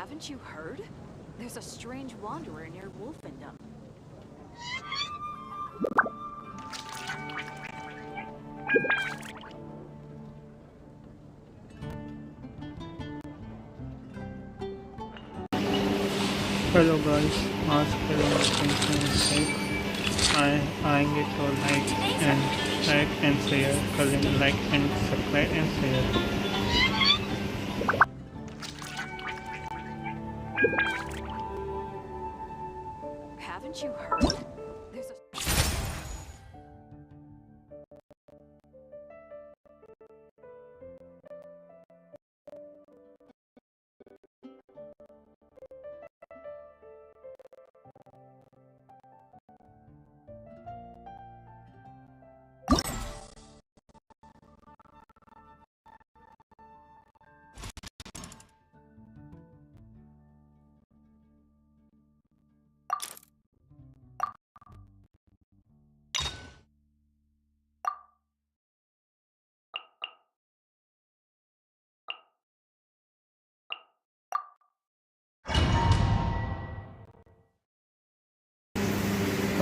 Haven't you heard? There's a strange wanderer near Wolfendom. Hello guys, आज के Genshin Impact आएंगे तो like and share करें, like and subscribe and share. Haven't you heard? There's a...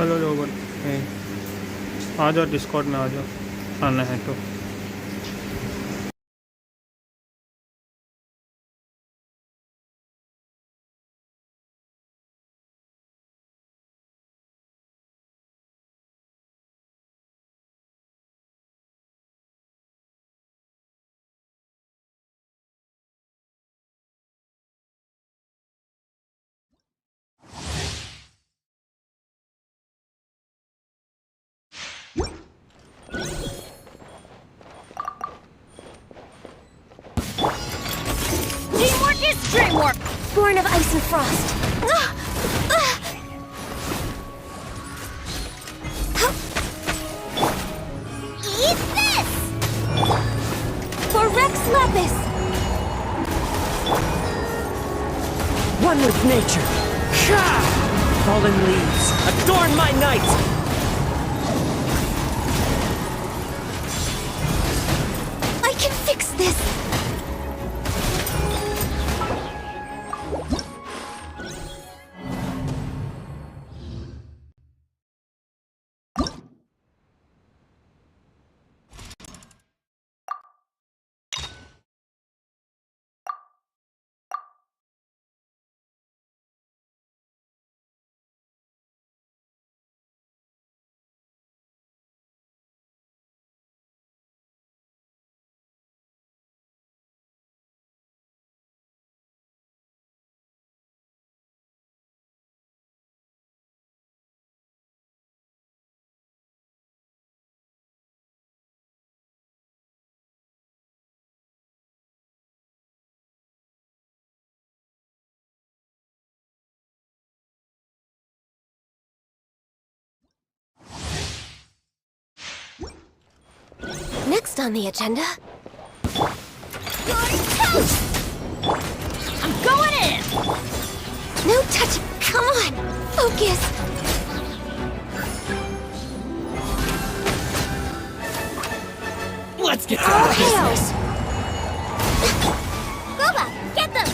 hello लोगों, आ जाओ Discord में, आ जाओ, आना है तो। Teamwork is dreamwork! Born of ice and frost. Eat this! For Rex Lapis! One with nature. Fallen leaves, adorn my night! I can fix this! Next on the agenda... I'm going in! No touching! Come on! Focus! Let's get All to hail! business! Boba, get them!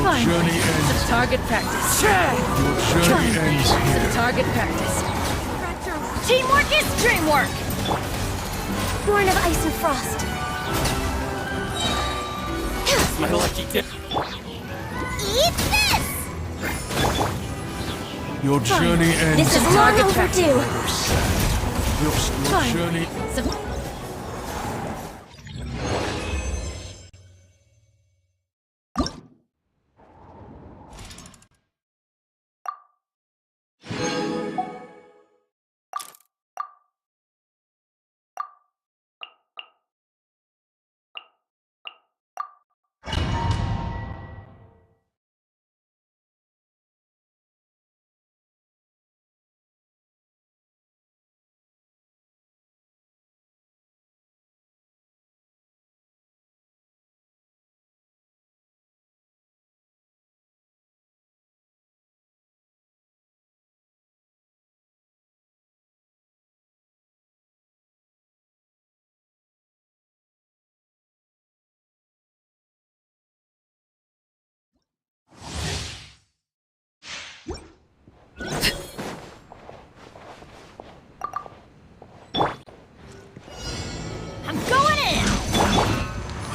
Your journey ends. Target practice. Your journey ends here. Target practice. Teamwork is dreamwork! Born of ice and frost. My lucky dip. Eat this! Your journey ends. This is long overdue. Your journey. Some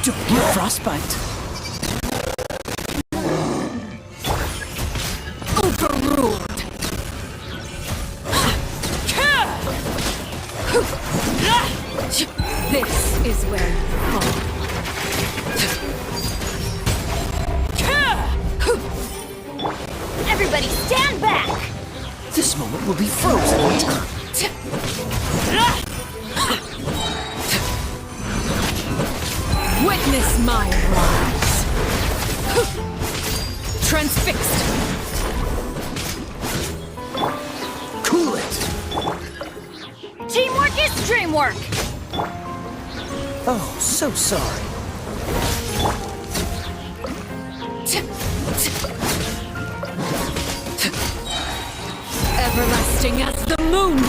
Don't get frostbite. Overruled. This is where you fall. Everybody stand back! This moment will be frozen in time. Witness my rise. Transfixed. Cool it. Teamwork is dreamwork! Oh, so sorry. Everlasting as the moon.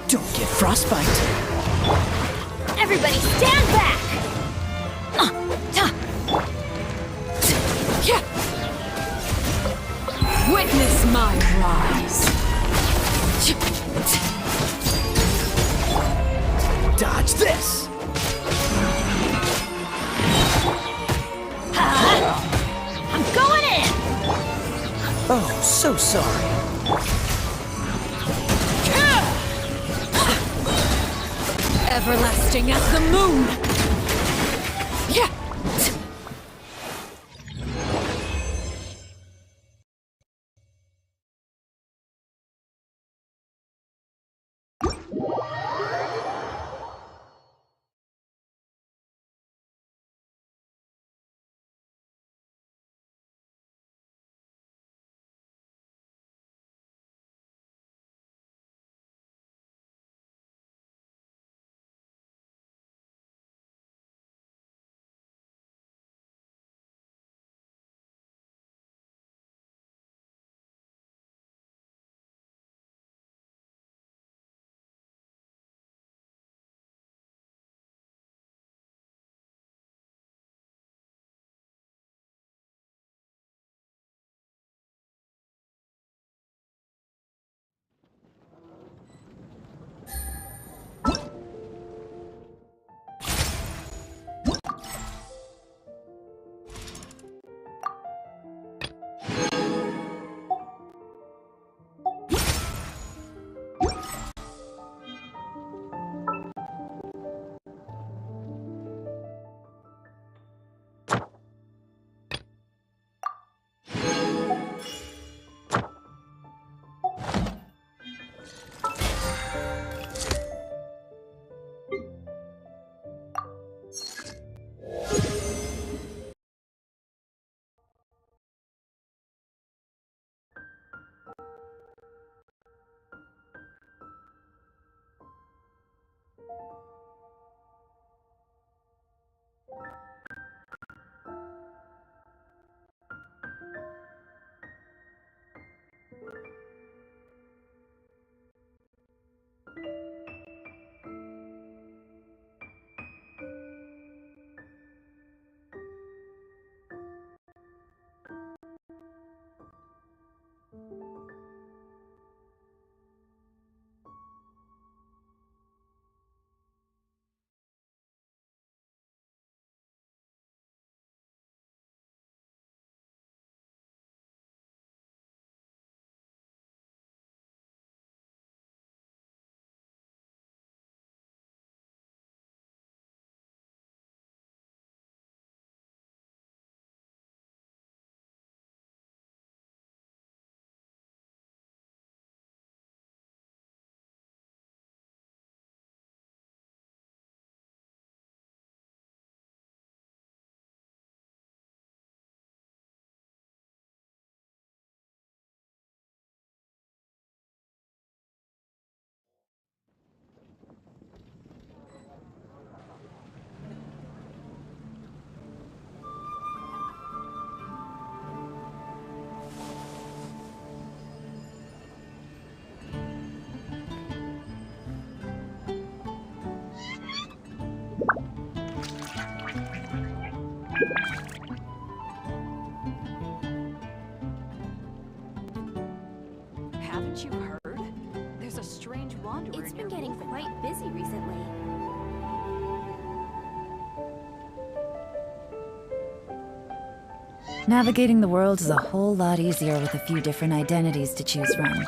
Don't get frostbite. Everybody stand back! Witness my rise. Dodge this. I'm going in! Oh, so sorry. Everlasting as the moon. Haven't you heard? wanderer It's in been your getting wolf quite busy recently. Navigating the world is a whole lot easier with a few different identities to choose from.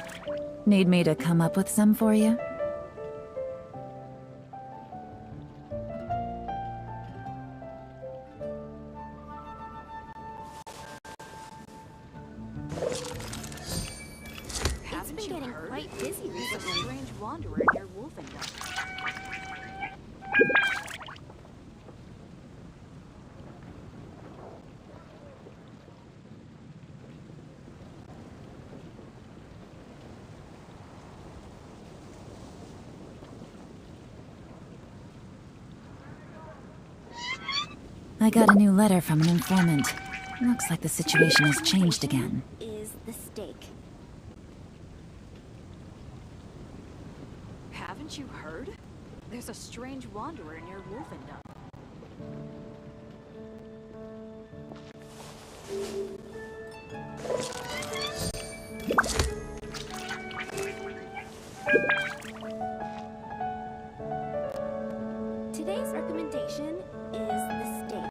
Need me to come up with some for you? Haven't been you getting heard? quite busy There's a recently. strange wanderer in your wolfendom. I got a new letter from an informant. Looks like the situation has changed again. Is the stake. Haven't you heard? There's a strange wanderer in your wolfendom. Today's recommendation is the stake.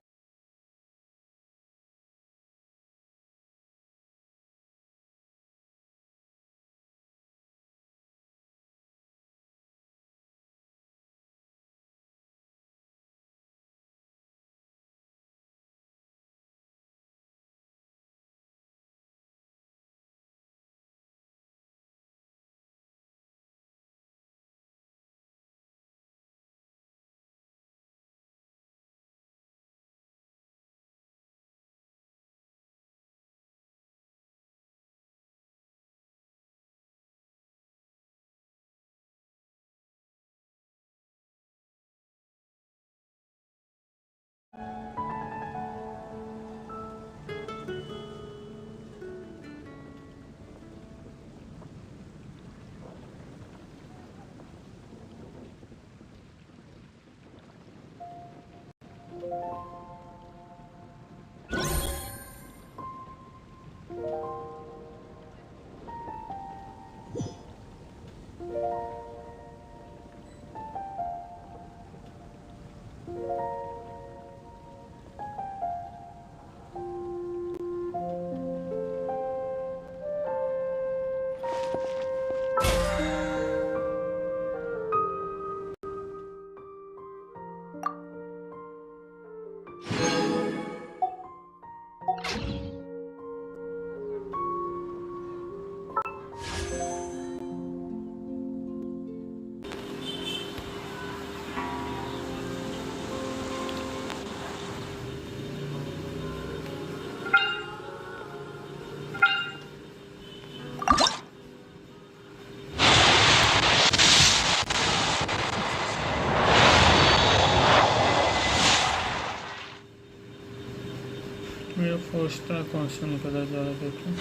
मेरा poster कौन सा निकला जा रहा देखो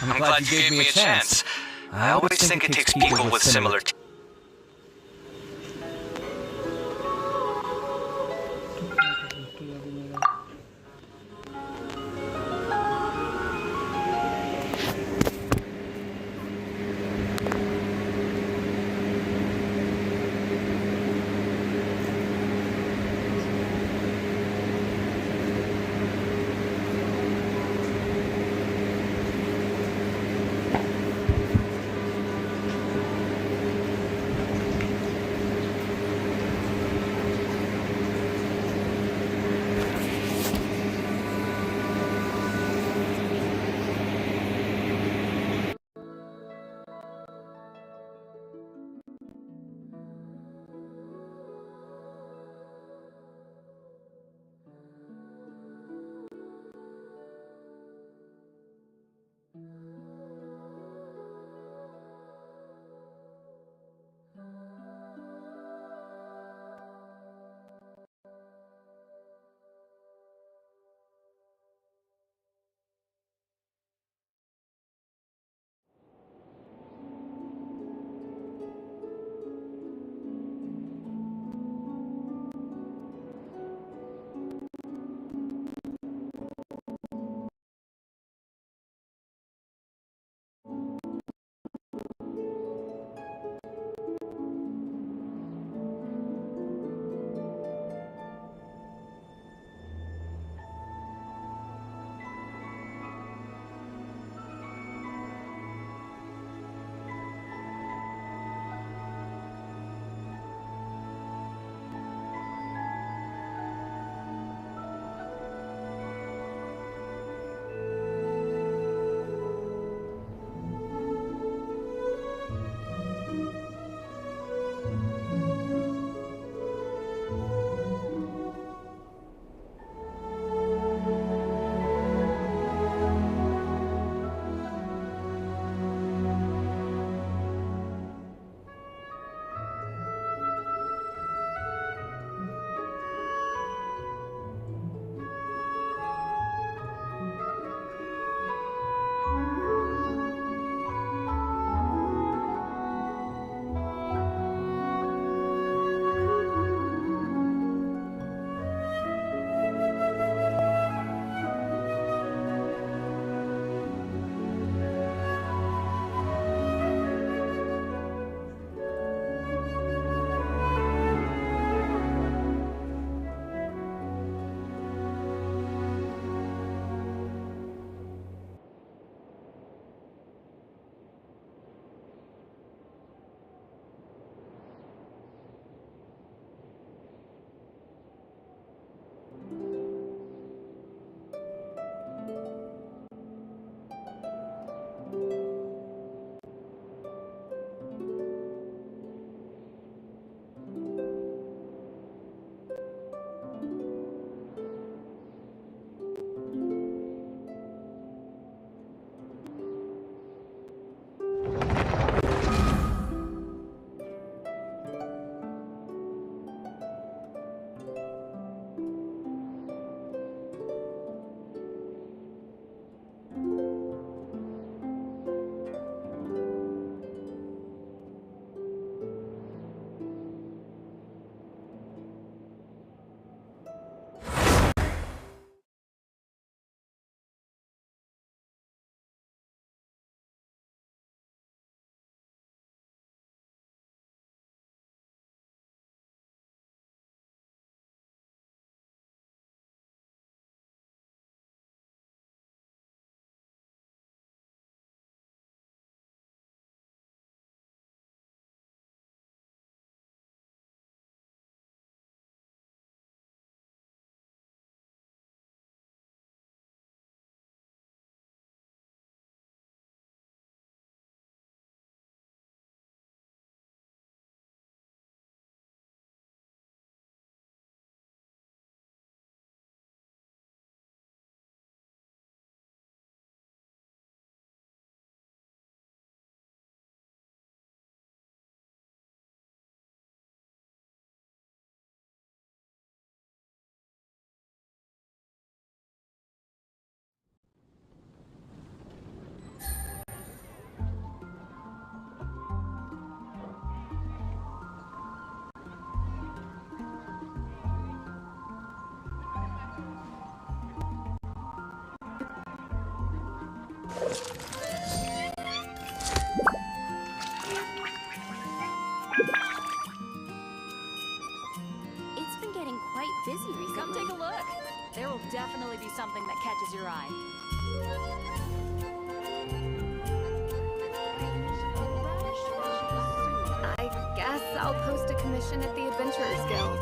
I'm glad you gave me a chance. I always think it takes people with similar It's been getting quite busy recently. Come take a look. There will definitely be something that catches your eye. I guess I'll post a commission at the Adventurers Guild.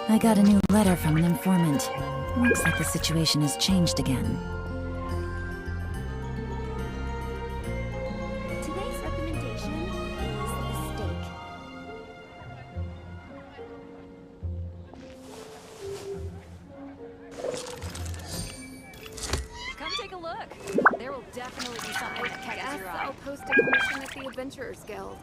I got a new letter from an informant. Looks like the situation has changed again. Today's recommendation is the steak. Come take a look. There will definitely be something that catches Guess your eye. I'll post a commission at the Adventurers Guild.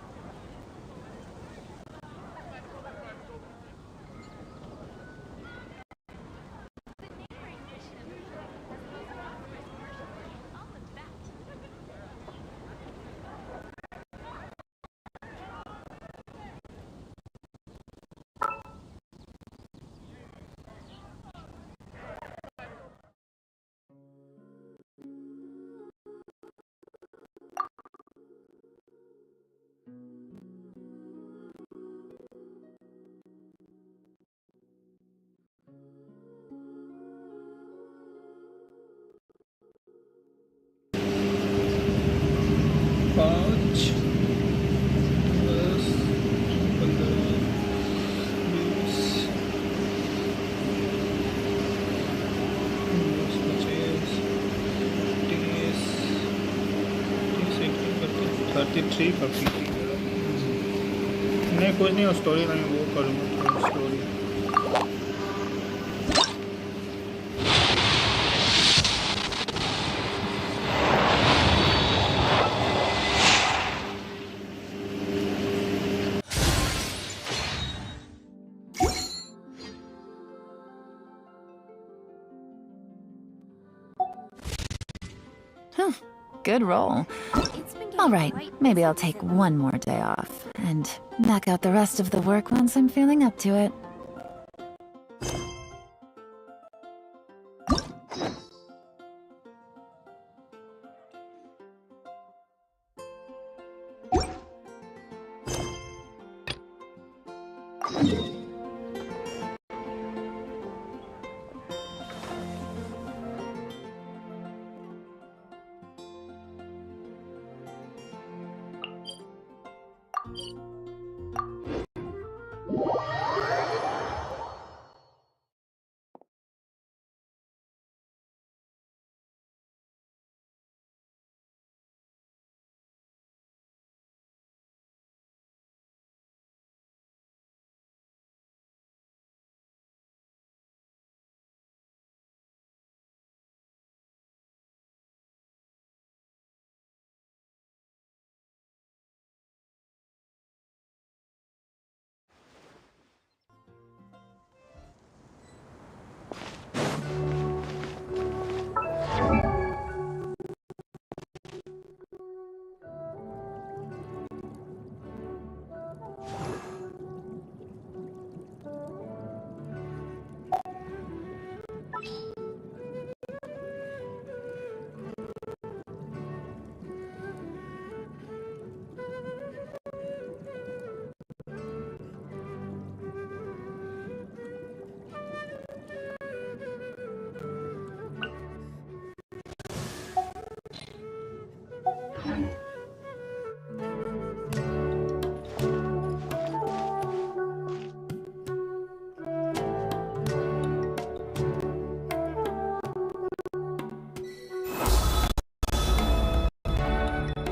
पाँच 10 15 20 25 30 33 public नहीं कुछ नहीं वो story line वो करूँगा story Good roll. It's been getting All right, quite maybe busy I'll take recently. one more day off and knock out the rest of the work once I'm feeling up to it.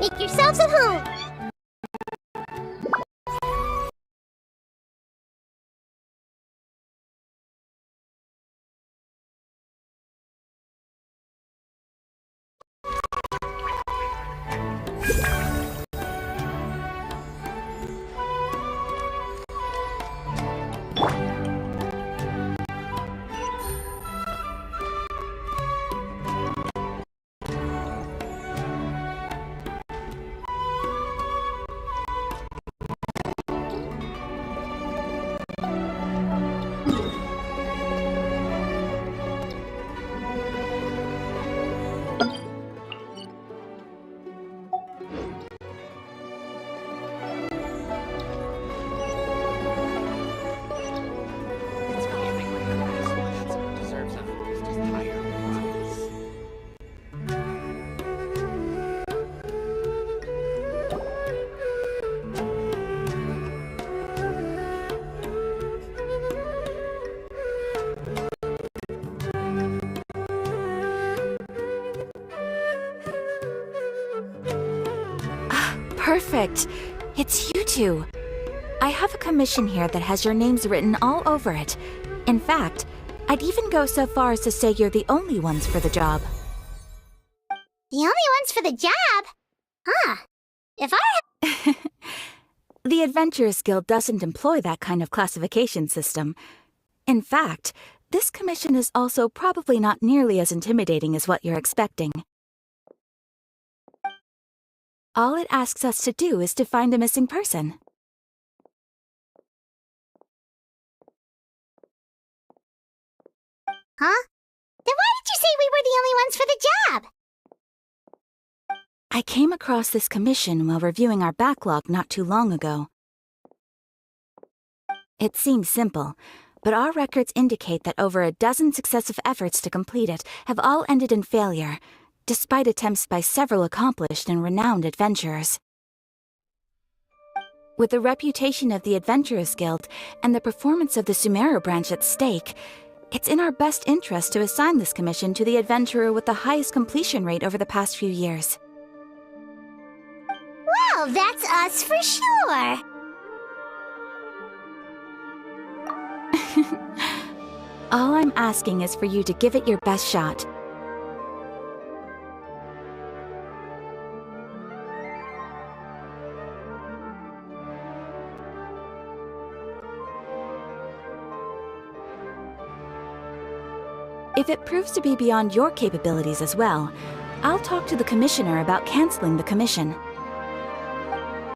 Make yourselves at home! Perfect. It's you two. I have a commission here that has your names written all over it. In fact, I'd even go so far as to say you're the only ones for the job. The only ones for the job? Huh. If I... The Adventurers Guild doesn't employ that kind of classification system. In fact, this commission is also probably not nearly as intimidating as what you're expecting. All it asks us to do is to find a missing person. Huh? Then why did you say we were the only ones for the job? I came across this commission while reviewing our backlog not too long ago. It seems simple, but our records indicate that over a dozen successive efforts to complete it have all ended in failure, despite attempts by several accomplished and renowned adventurers. With the reputation of the Adventurers Guild and the performance of the Sumeru branch at stake, it's in our best interest to assign this commission to the adventurer with the highest completion rate over the past few years. Well, that's us for sure. All I'm asking is for you to give it your best shot. If it proves to be beyond your capabilities as well, I'll talk to the commissioner about canceling the commission.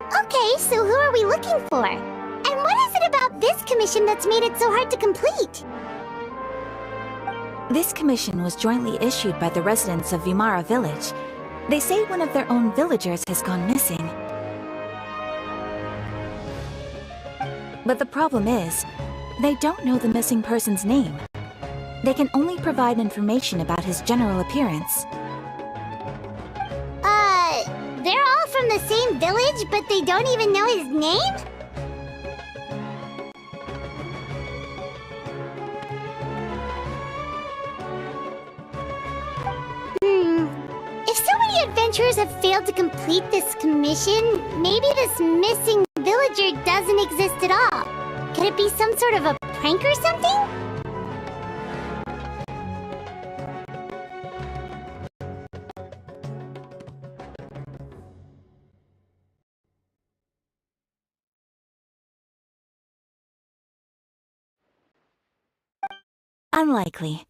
Okay, so who are we looking for? And what is it about this commission that's made it so hard to complete? This commission was jointly issued by the residents of Vimara Village. They say one of their own villagers has gone missing. But the problem is, they don't know the missing person's name. They can only provide information about his general appearance. They're all from the same village, but they don't even know his name? If so many adventurers have failed to complete this commission, maybe this missing villager doesn't exist at all. Could it be some sort of a prank or something? Unlikely.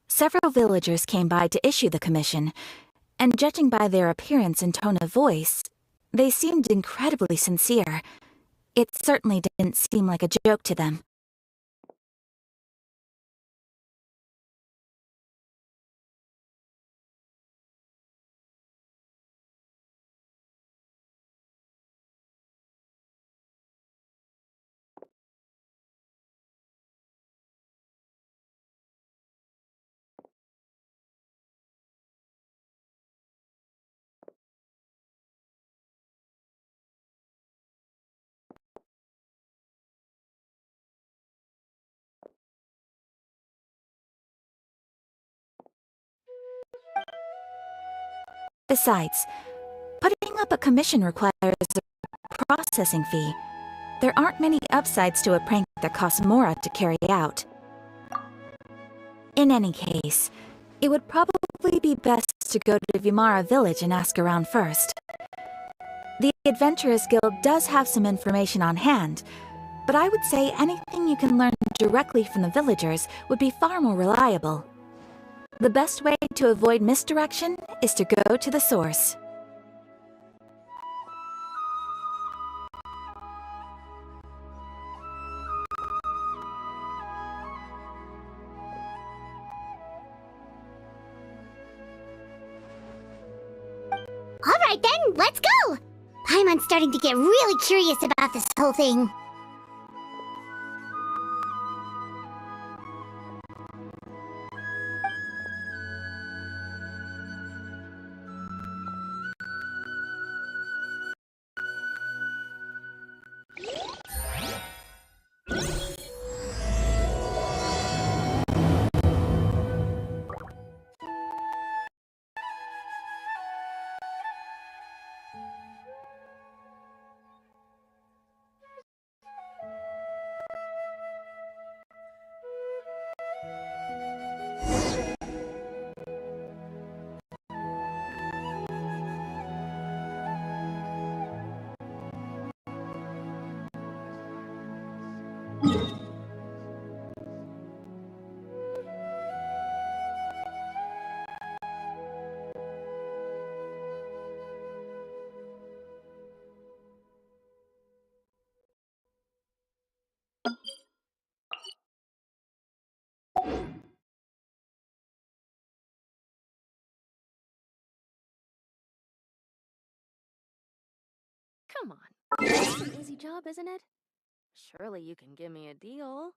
Several villagers came by to issue the commission, and judging by their appearance and tone of voice, they seemed incredibly sincere. It certainly didn't seem like a joke to them. Besides, putting up a commission requires a processing fee. There aren't many upsides to a prank that costs more to carry out. In any case, it would probably be best to go to Vimara Village and ask around first. The Adventurers Guild does have some information on hand, but I would say anything you can learn directly from the villagers would be far more reliable. The best way to avoid misdirection is to go to the source. Alright then, let's go! Paimon's starting to get really curious about this whole thing. Come on. It's an easy job, isn't it? Surely you can give me a deal.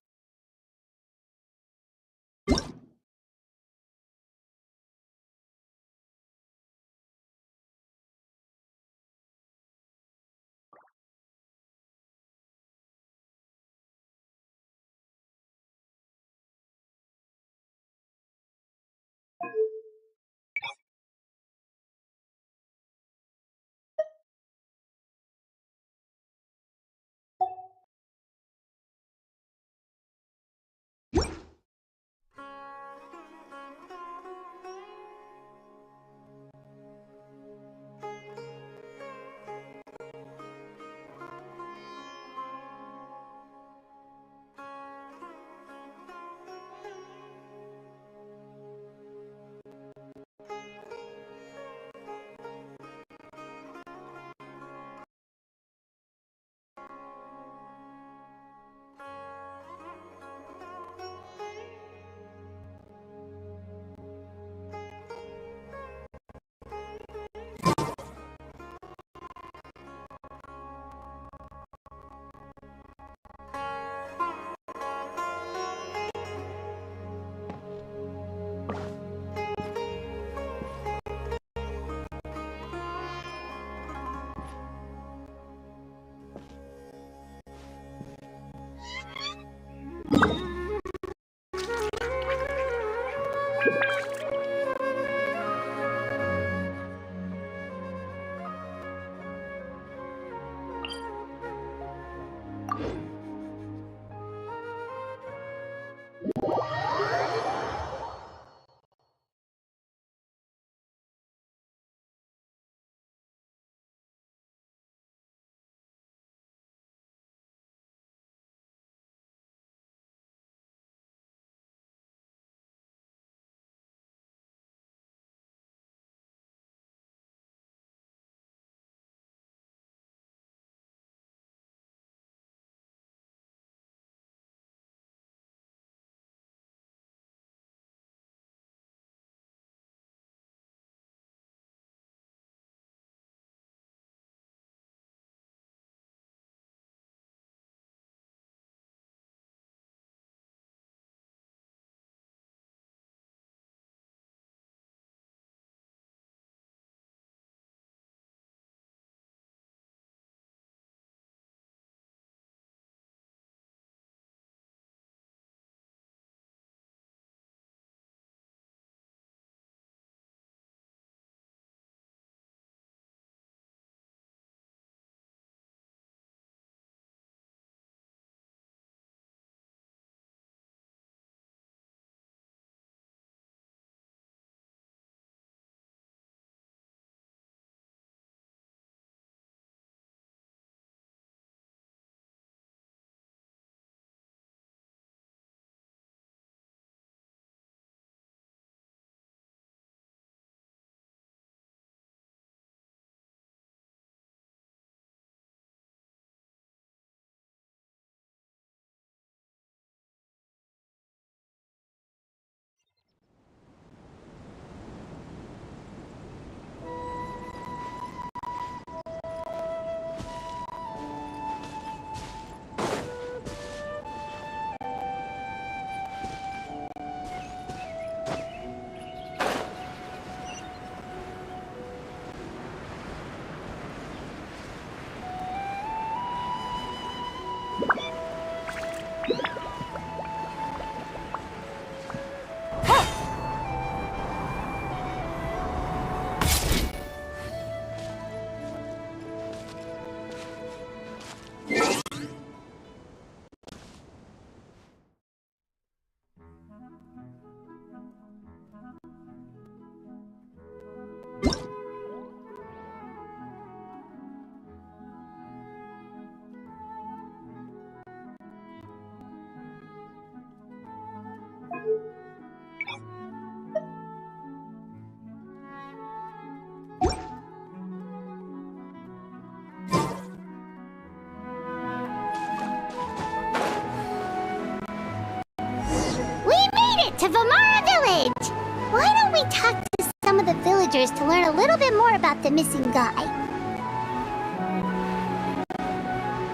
to Vamara Village! Why don't we talk to some of the villagers to learn a little bit more about the missing guy?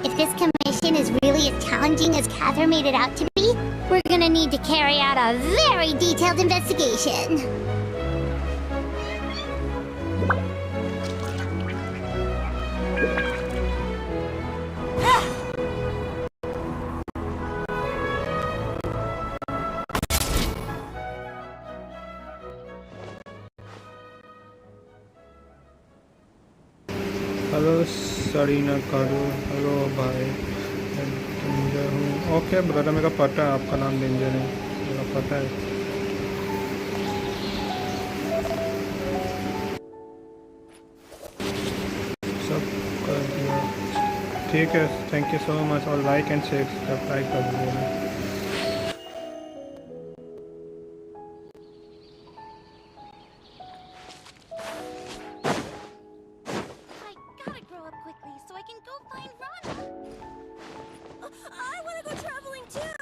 If this commission is really as challenging as Catherine made it out to be, we're gonna need to carry out a very detailed investigation. Hello सरीना कारू, hello भाई, मैं danger हूँ। Okay brother, मेरे को पता है आपका नाम डेंजर है, मेरे को पता है। सब कर दिया, ठीक है, थैंक यू सो मच। और लाइक एंड शेयर सब्सक्राइब कर दीजिएगा। I gotta grow up quickly so I can go find Rana. I wanna go traveling too.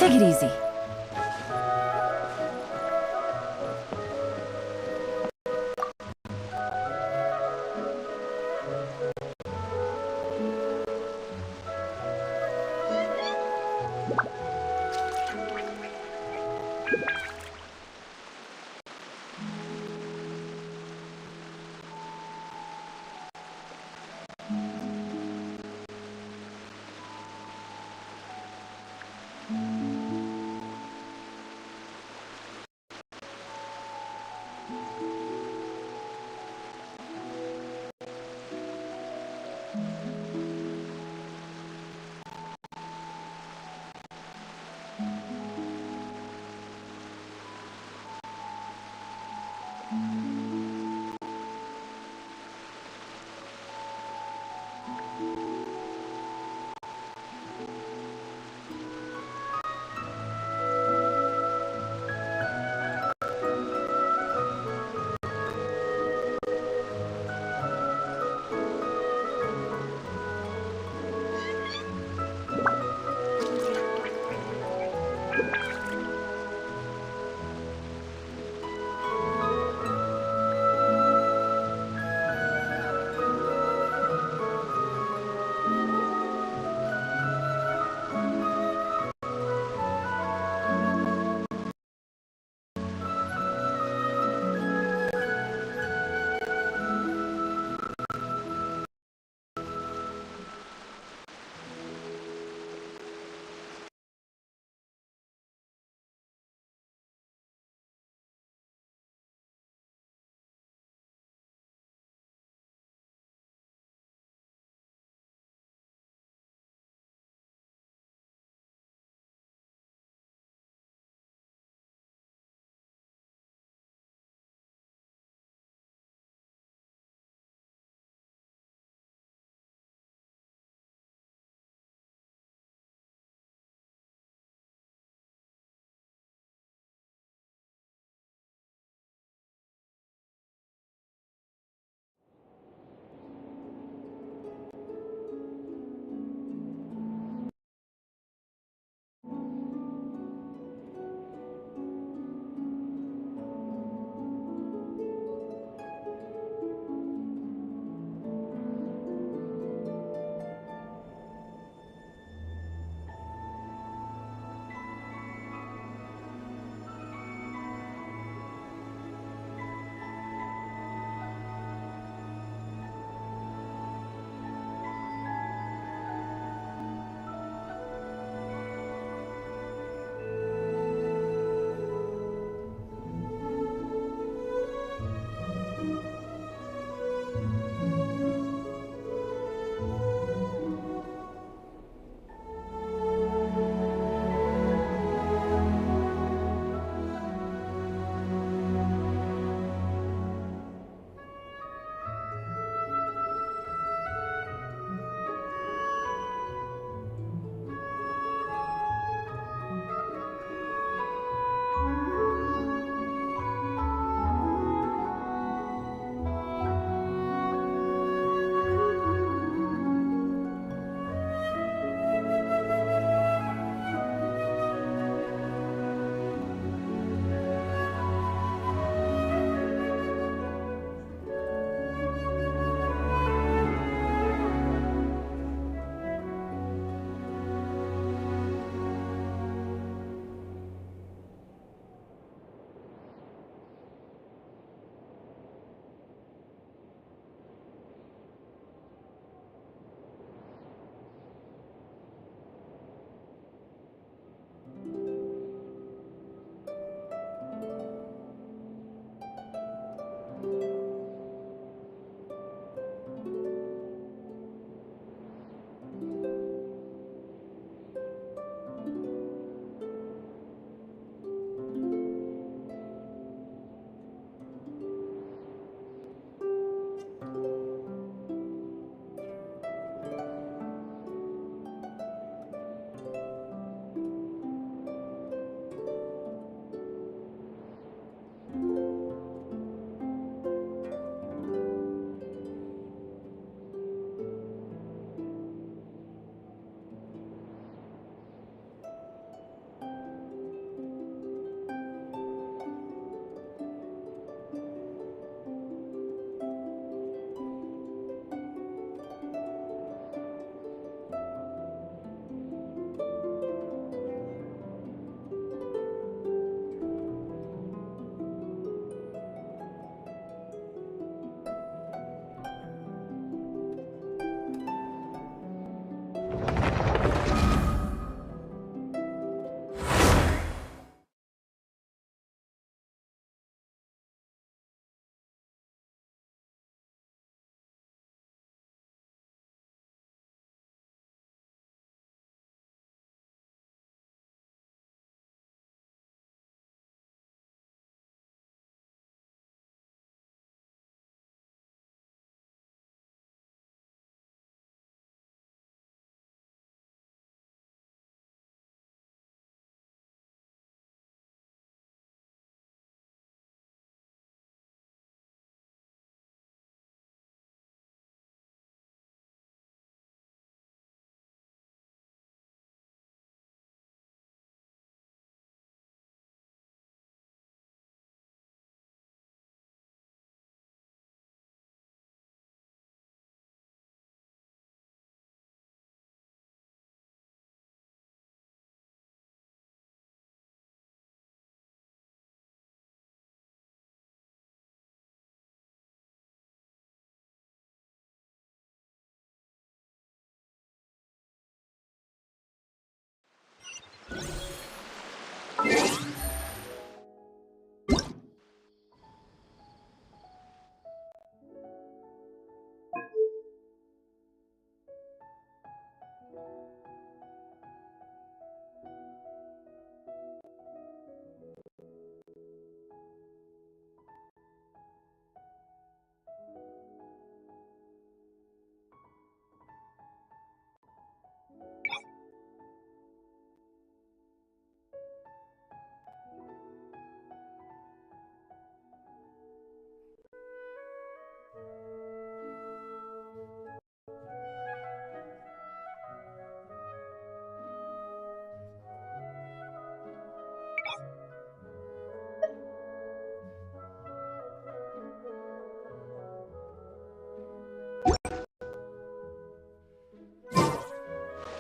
Take it easy.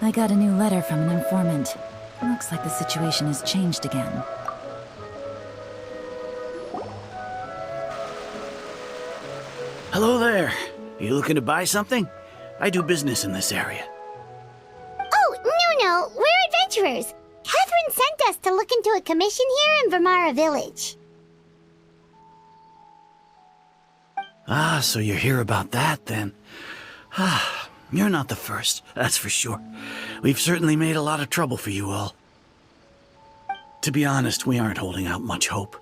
I got a new letter from an informant. Looks like the situation has changed again. Hello there. You looking to buy something? I do business in this area. Oh, no, we're adventurers. Catherine sent us to look into a commission here in Vermara Village. Ah, so you hear about that then. Ah, you're not the first, that's for sure. We've certainly made a lot of trouble for you all. To be honest, we aren't holding out much hope.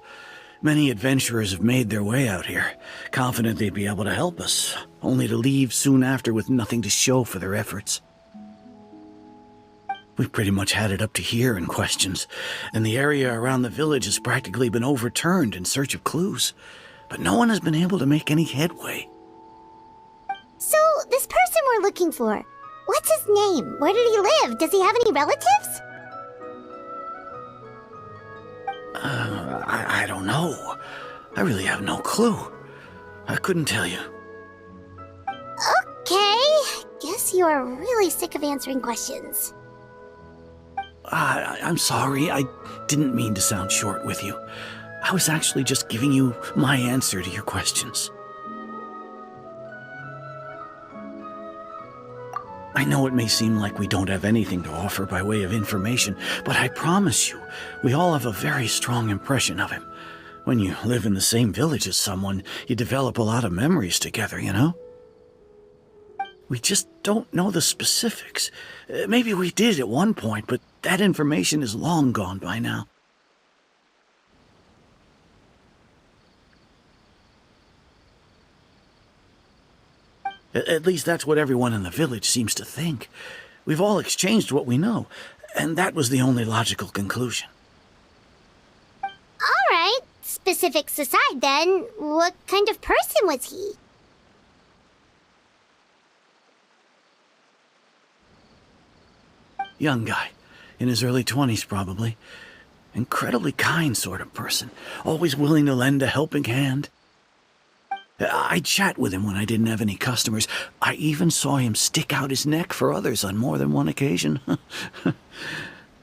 Many adventurers have made their way out here, confident they'd be able to help us, only to leave soon after with nothing to show for their efforts. We've pretty much had it up to here in questions, and the area around the village has practically been overturned in search of clues, but no one has been able to make any headway. So, this person we're looking for, what's his name? Where did he live? Does he have any relatives? I don't know. I really have no clue. I couldn't tell you. Okay, guess you are really sick of answering questions. I'm sorry, I didn't mean to sound short with you. I was actually just giving you my answer to your questions. I know it may seem like we don't have anything to offer by way of information, but I promise you, we all have a very strong impression of him. When you live in the same village as someone, you develop a lot of memories together, you know? We just don't know the specifics. Maybe we did at one point, but that information is long gone by now. At least that's what everyone in the village seems to think. We've all exchanged what we know, and that was the only logical conclusion. Alright, specifics aside then, what kind of person was he? Young guy, in his early 20s probably. Incredibly kind sort of person, always willing to lend a helping hand. I'd chat with him when I didn't have any customers. I even saw him stick out his neck for others on more than one occasion.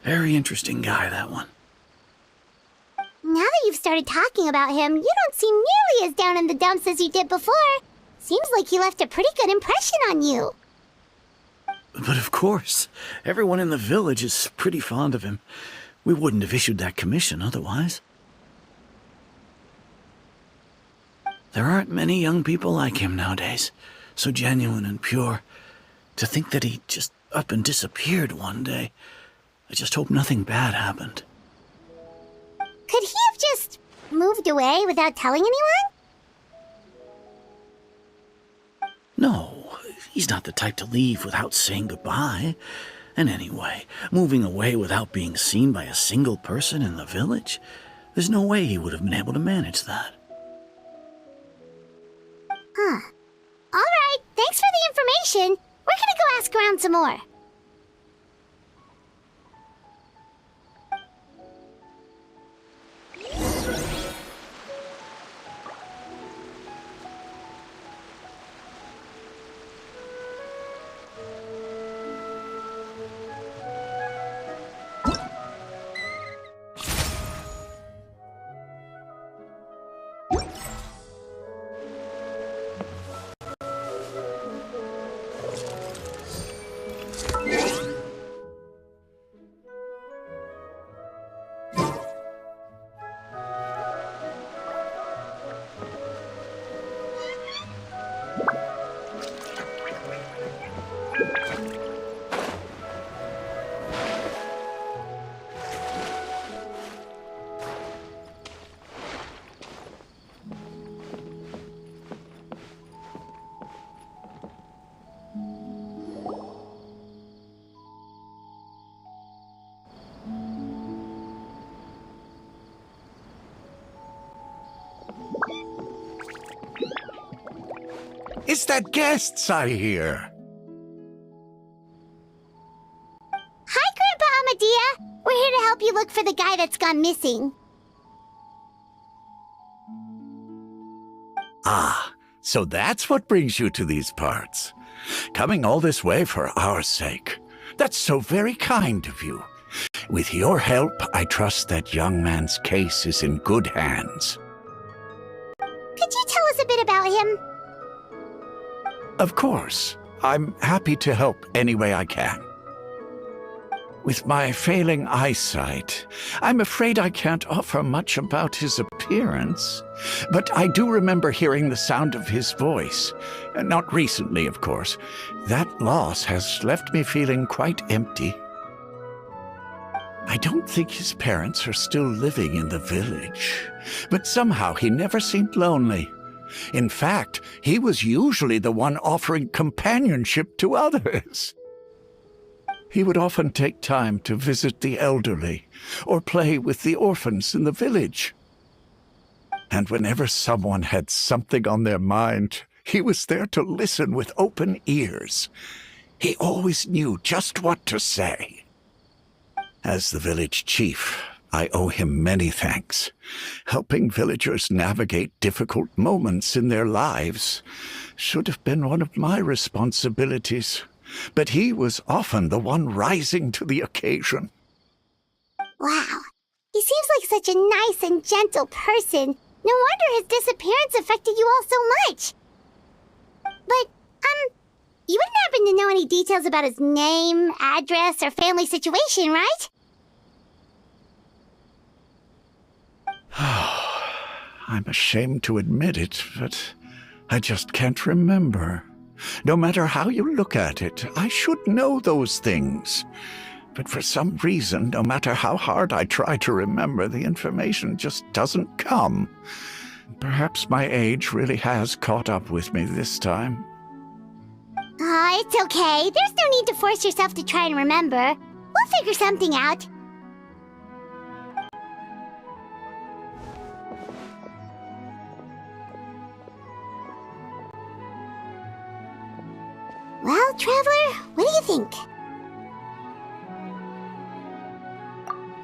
Very interesting guy, that one. Now that you've started talking about him, you don't seem nearly as down in the dumps as you did before. Seems like he left a pretty good impression on you. But of course, everyone in the village is pretty fond of him. We wouldn't have issued that commission otherwise. There aren't many young people like him nowadays, so genuine and pure. To think that he just up and disappeared one day. I just hope nothing bad happened. Could he have just moved away without telling anyone? No, he's not the type to leave without saying goodbye. And anyway, moving away without being seen by a single person in the village, there's no way he would have been able to manage that. Huh. Alright, thanks for the information. We're gonna go ask around some more. It's that guests I hear. Hi, Grandpa Amadea. We're here to help you look for the guy that's gone missing. Ah, so that's what brings you to these parts. Coming all this way for our sake. That's so very kind of you. With your help, I trust that young man's case is in good hands. Could you tell us a bit about him? Of course. I'm happy to help any way I can. With my failing eyesight, I'm afraid I can't offer much about his appearance. But I do remember hearing the sound of his voice. Not recently, of course. That loss has left me feeling quite empty. I don't think his parents are still living in the village, but somehow he never seemed lonely. In fact, he was usually the one offering companionship to others. He would often take time to visit the elderly or play with the orphans in the village. And whenever someone had something on their mind, he was there to listen with open ears. He always knew just what to say. As the village chief, I owe him many thanks. Helping villagers navigate difficult moments in their lives should have been one of my responsibilities, but he was often the one rising to the occasion. Wow. He seems like such a nice and gentle person. No wonder his disappearance affected you all so much. But, you wouldn't happen to know any details about his name, address, or family situation, right? I'm ashamed to admit it, but I just can't remember. No matter how you look at it, I should know those things. But for some reason, no matter how hard I try to remember, the information just doesn't come. Perhaps my age really has caught up with me this time. It's okay. There's no need to force yourself to try and remember. We'll figure something out. Well, Traveler, what do you think?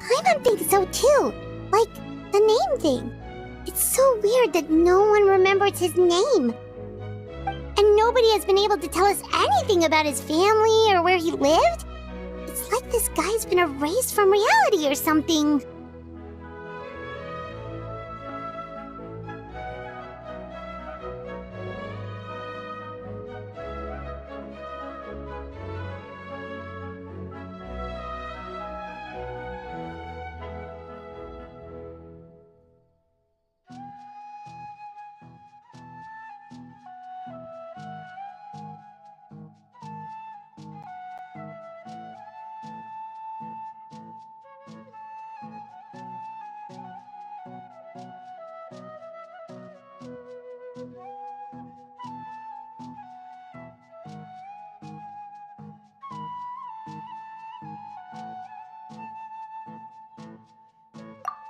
Paimon thinks so too. Like, the name thing. It's so weird that no one remembers his name. And nobody has been able to tell us anything about his family or where he lived. It's like this guy's been erased from reality or something.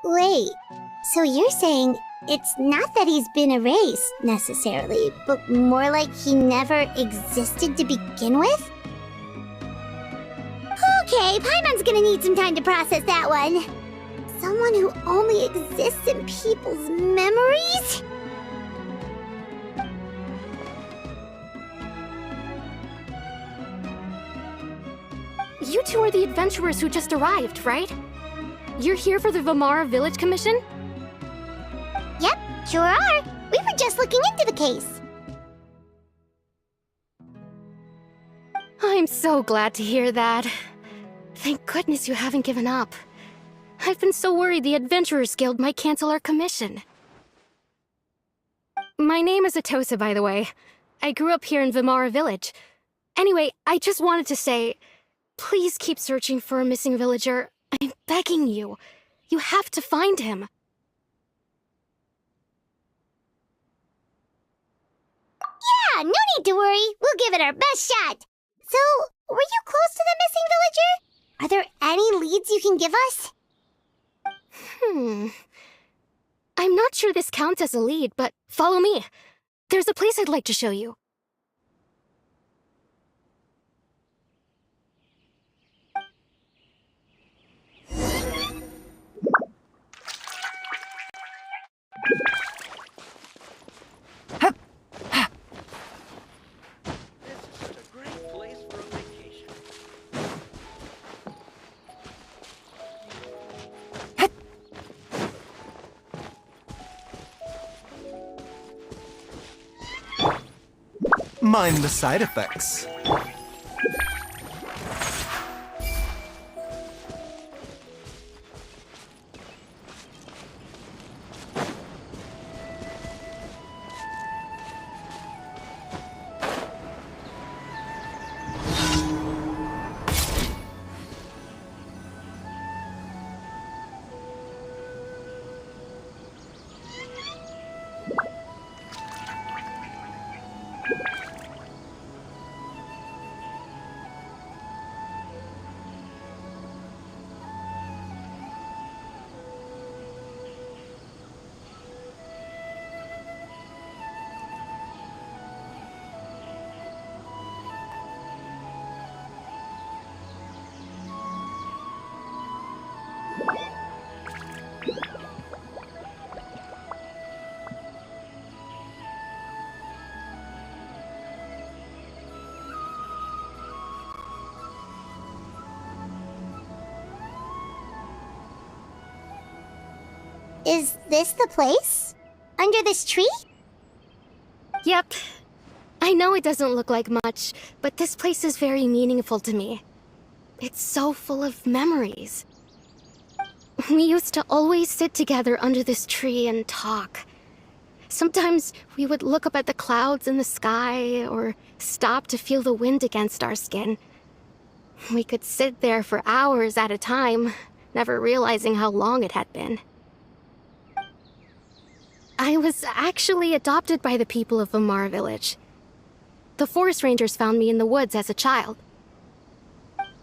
Wait, so you're saying it's not that he's been erased, necessarily, but more like he never existed to begin with? Okay, Paimon's gonna need some time to process that one. Someone who only exists in people's memories? You two are the adventurers who just arrived, right? You're here for the Vamara Village Commission? Yep, sure are. We were just looking into the case. I'm so glad to hear that. Thank goodness you haven't given up. I've been so worried the Adventurers Guild might cancel our commission. My name is Atosa, by the way. I grew up here in Vamara Village. Anyway, I just wanted to say, please keep searching for a missing villager. I'm begging you. You have to find him. Yeah, no need to worry. We'll give it our best shot. So, were you close to the missing villager? Are there any leads you can give us? I'm not sure this counts as a lead, but follow me. There's a place I'd like to show you. Mind the side effects. Is this the place? Under this tree? Yep. I know it doesn't look like much, but this place is very meaningful to me. It's so full of memories. We used to always sit together under this tree and talk. Sometimes we would look up at the clouds in the sky, or stop to feel the wind against our skin. We could sit there for hours at a time, never realizing how long it had been. I was actually adopted by the people of Vamara Village. The forest rangers found me in the woods as a child.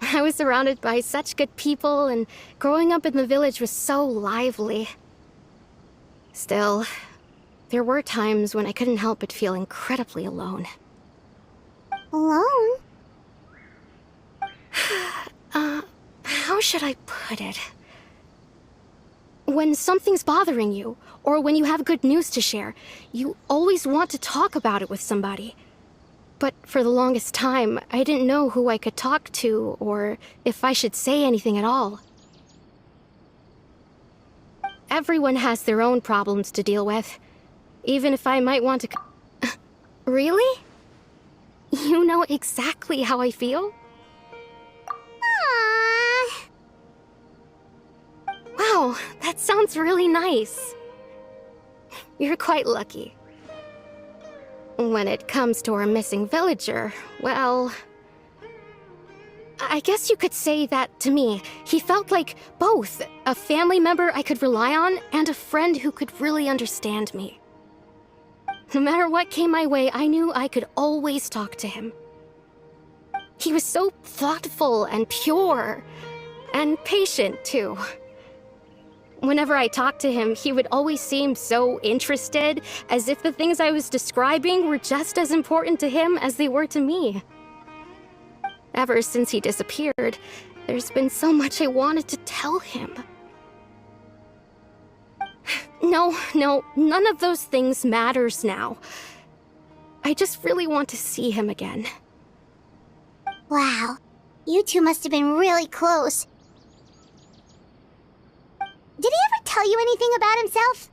I was surrounded by such good people, and growing up in the village was so lively. Still, there were times when I couldn't help but feel incredibly alone. Alone? How should I put it? When something's bothering you, or when you have good news to share, you always want to talk about it with somebody. But for the longest time, I didn't know who I could talk to, or if I should say anything at all. Everyone has their own problems to deal with, even if I might want to... Really? You know exactly how I feel? Aww. Wow, that sounds really nice. You're quite lucky. When it comes to our missing villager, well... I guess you could say that to me. He felt like both a family member I could rely on and a friend who could really understand me. No matter what came my way, I knew I could always talk to him. He was so thoughtful and pure, and patient too. Whenever I talked to him, he would always seem so interested, as if the things I was describing were just as important to him as they were to me. Ever since he disappeared, there's been so much I wanted to tell him. No, none of those things matters now. I just really want to see him again. Wow. You two must have been really close. Did he ever tell you anything about himself?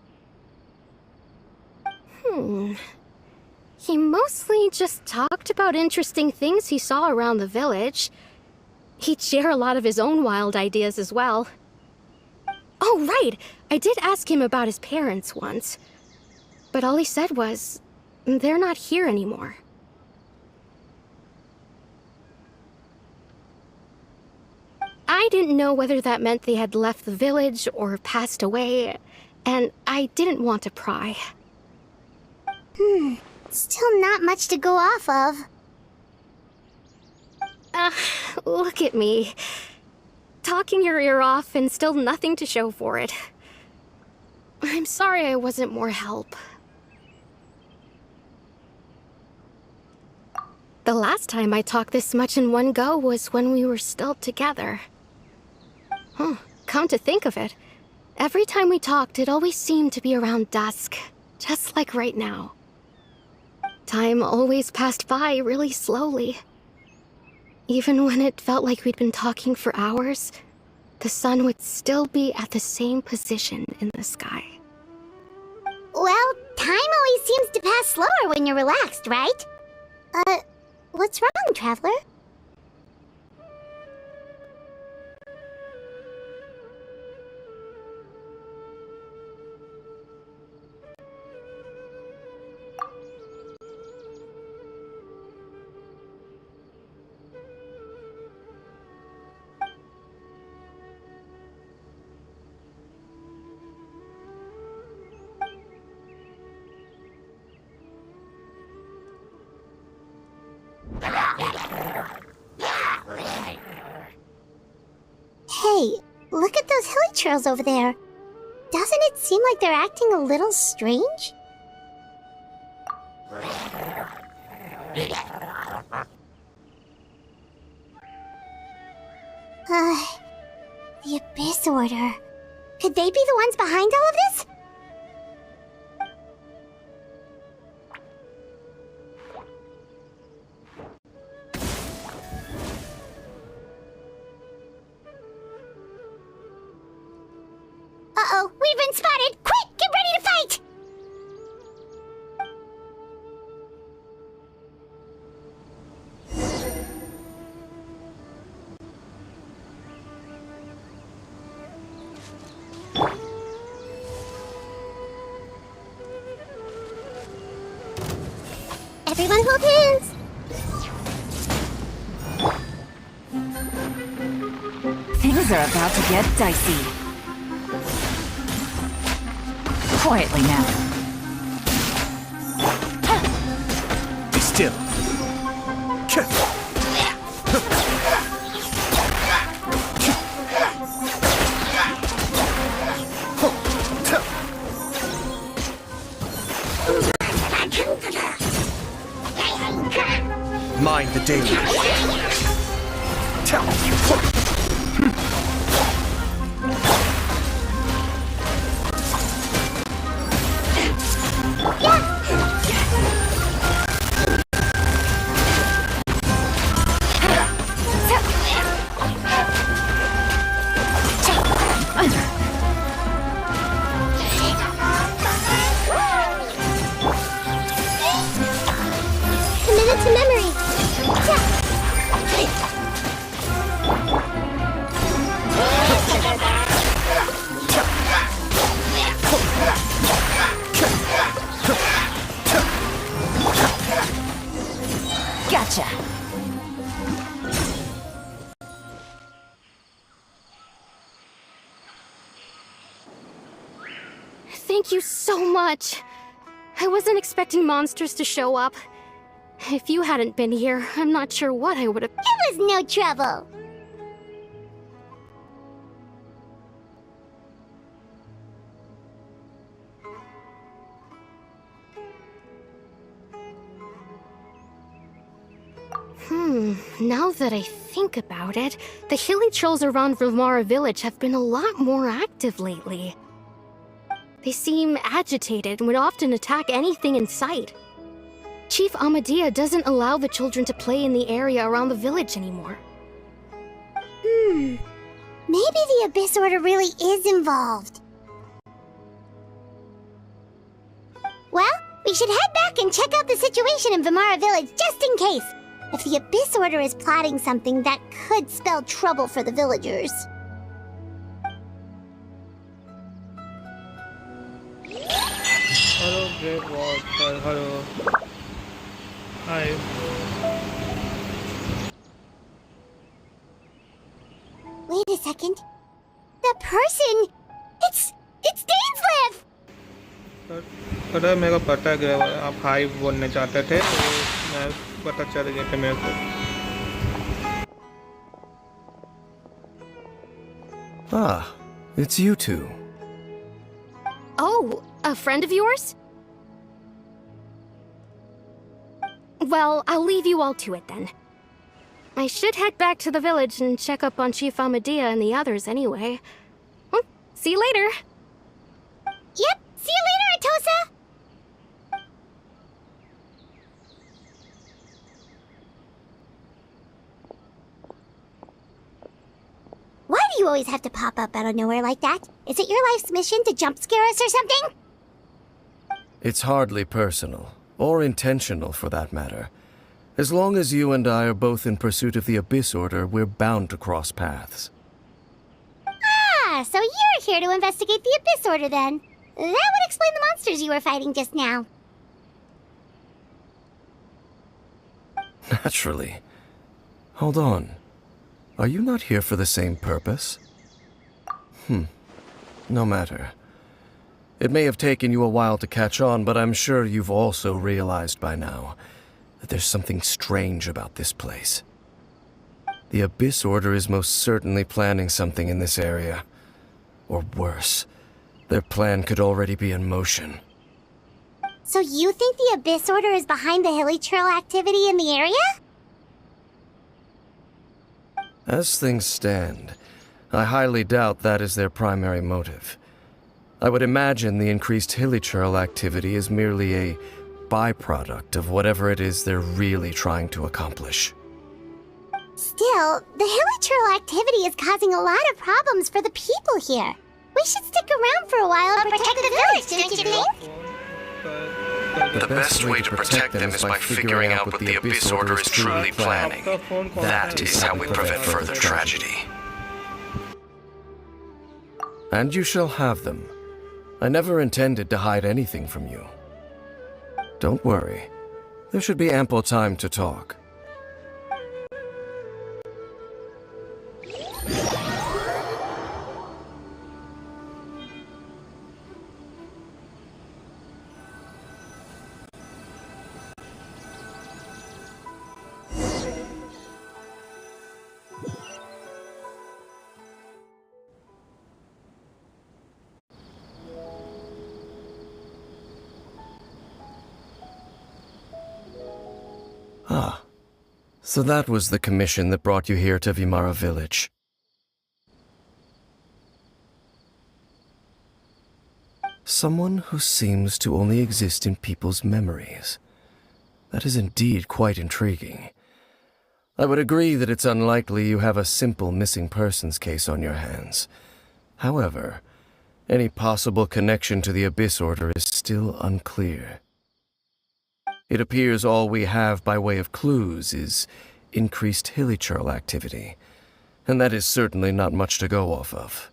He mostly just talked about interesting things he saw around the village. He'd share a lot of his own wild ideas as well. Oh, right! I did ask him about his parents once. But all he said was, they're not here anymore. I didn't know whether that meant they had left the village or passed away, and I didn't want to pry. Still not much to go off of. Look at me. Talking your ear off and still nothing to show for it. I'm sorry I wasn't more help. The last time I talked this much in one go was when we were still together. Come to think of it, every time we talked, it always seemed to be around dusk, just like right now. Time always passed by really slowly. Even when it felt like we'd been talking for hours, the sun would still be at the same position in the sky. Well, time always seems to pass slower when you're relaxed, right? What's wrong, Traveler? Hey, look at those hilly trails over there. Doesn't it seem like they're acting a little strange? The Abyss Order. Could they be the ones behind all of this? Uh-oh, we've been spotted! Quick, get ready to fight! Everyone hold hands! Things are about to get dicey. Quietly now. Be still. Mind the danger. Committed to memory. Gotcha. Thank you so much. I wasn't expecting monsters to show up. If you hadn't been here, I'm not sure what I would have... It was no trouble. Now that I think about it, the hilly trolls around Vimara village have been a lot more active lately. They seem agitated and would often attack anything in sight. Chief Amadea doesn't allow the children to play in the area around the village anymore. Maybe the Abyss Order really is involved. Well, we should head back and check out the situation in Vimara village just in case. If the Abyss Order is plotting something that could spell trouble for the villagers. Hello, Great Water. Hello. Hi. Wait a second. The person... It's Dainslev! पता है मेरे को पता है कि आप high बोलने चाहते थे तो मैं पता चल गया था मेरे को. Ah, it's you two. Oh, a friend of yours? Well, I'll leave you all to it then. I should head back to the village and check up on Chief Amadea and the others anyway. Well, see you later. Yep, see you later, Atosa! Why do you always have to pop up out of nowhere like that? Is it your life's mission to jump scare us or something? It's hardly personal, or intentional for that matter. As long as you and I are both in pursuit of the Abyss Order, we're bound to cross paths. Ah, so you're here to investigate the Abyss Order then. That would explain the monsters you were fighting just now. Naturally. Hold on. Are you not here for the same purpose? No matter. It may have taken you a while to catch on, but I'm sure you've also realized by now that there's something strange about this place. The Abyss Order is most certainly planning something in this area. Or worse, their plan could already be in motion. So you think the Abyss Order is behind the hilly trail activity in the area? As things stand, I highly doubt that is their primary motive. I would imagine the increased hilly trail activity is merely a byproduct of whatever it is they're really trying to accomplish. Still, the hilly trail activity is causing a lot of problems for the people here. We should stick around for a while and protect the village, don't you think? The best way to protect them is by figuring out what the Abyss Order is truly planning. That is how we prevent further tragedy. And you shall have them. I never intended to hide anything from you. Don't worry. There should be ample time to talk. Ah, so that was the commission that brought you here to Vimara Village. Someone who seems to only exist in people's memories. That is indeed quite intriguing. I would agree that it's unlikely you have a simple missing persons case on your hands. However, any possible connection to the Abyss Order is still unclear. It appears all we have by way of clues is increased hilly trail activity, and that is certainly not much to go off of.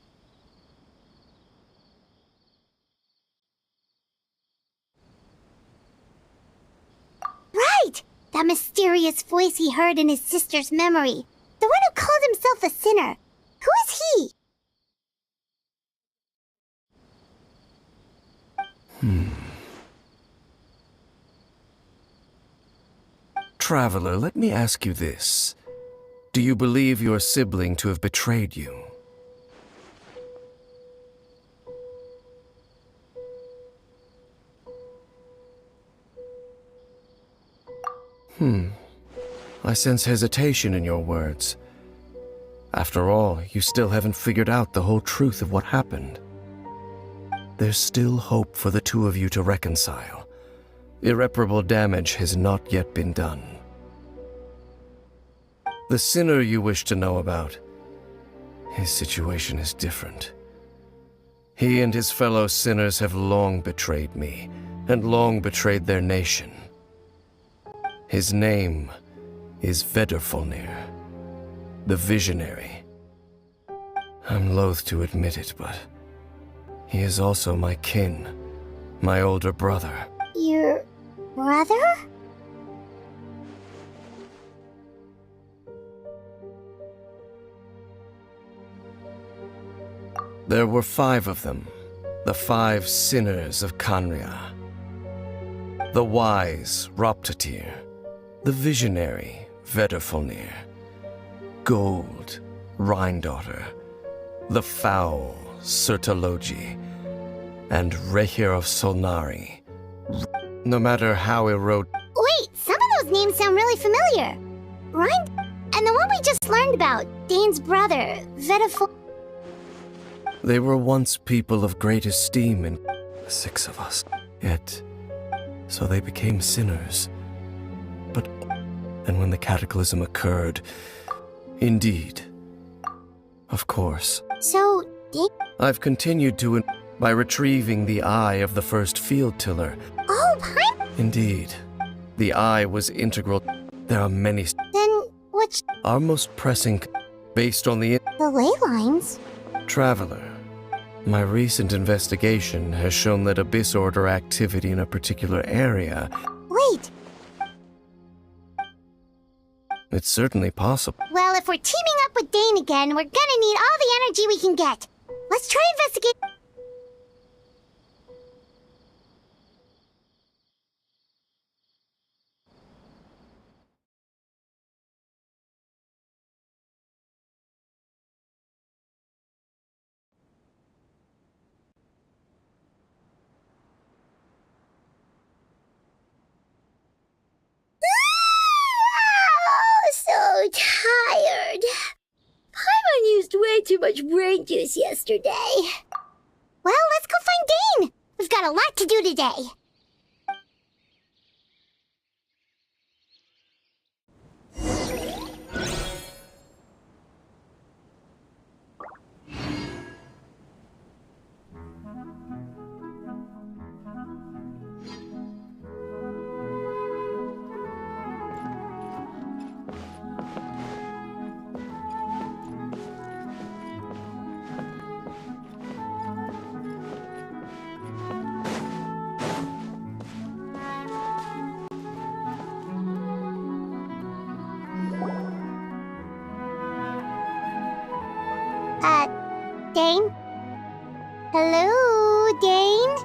Right! That mysterious voice he heard in his sister's memory. The one who called himself a sinner. Who is he? Traveler, let me ask you this. Do you believe your sibling to have betrayed you? I sense hesitation in your words. After all, you still haven't figured out the whole truth of what happened. There's still hope for the two of you to reconcile. Irreparable damage has not yet been done. The sinner you wish to know about, his situation is different. He and his fellow sinners have long betrayed me, and long betrayed their nation. His name is Vedrfolnir, the Visionary. I'm loath to admit it, but he is also my kin, my older brother. Your brother? There were 5 of them, the 5 sinners of Kanria. The wise, Roptatir. The visionary, Vedrfolnir. Gold, Rhindaughter. The foul, Sertologi. And Rehir of Solnari. No matter how Wait, some of those names sound really familiar. And the one we just learned about, Dane's brother, They were once people of great esteem in 6 of us. Yet, so they became sinners. And when the cataclysm occurred, indeed, of course. So, I've continued to by retrieving the eye of the first field tiller. Oh, Pine! Indeed, the eye was integral. There are many. Then what's Our most pressing, based on the the ley lines? Traveler. My recent investigation has shown that Abyss Order activity in a particular area. Wait, It's certainly possible. well, if we're teaming up with Dane again, we're gonna need all the energy we can get. Let's try investigate. So tired. Paimon used way too much brain juice yesterday. Well, let's go find Dane. We've got a lot to do today. Dane? Hello, Dane?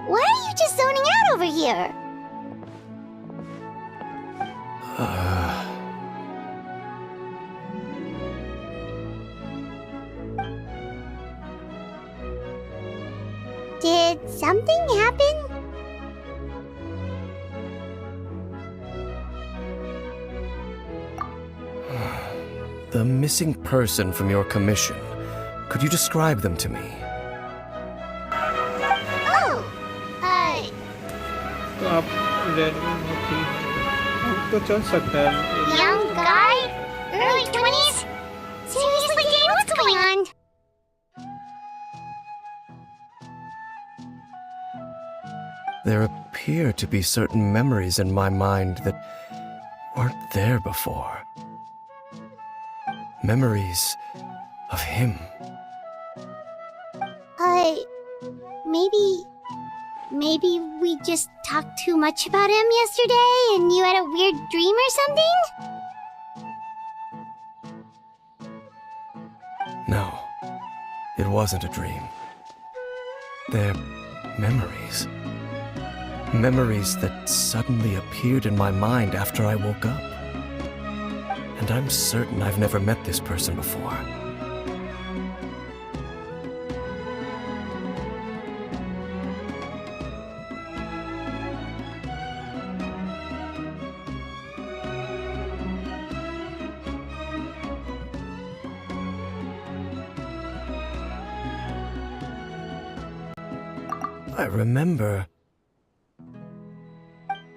Why are you just zoning out over here? Did something happen? The missing person from your commission. Could you describe them to me? Oh! तो आप red में होती है हम तो चल सकते हैं Young guy? Early 20s? Seriously, Dane, what's going on? There appear to be certain memories in my mind that weren't there before. Memories of him. Maybe we just talked too much about him yesterday and you had a weird dream or something? No, it wasn't a dream. They're memories. Memories that suddenly appeared in my mind after I woke up. And I'm certain I've never met this person before. I remember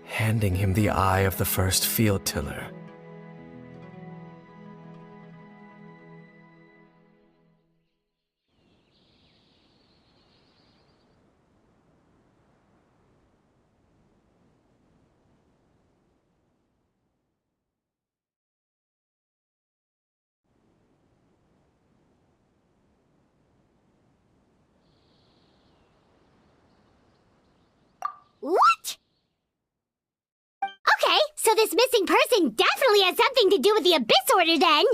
handing him the eye of the first field tiller. What? Okay, so this missing person definitely has something to do with the Abyss Order then!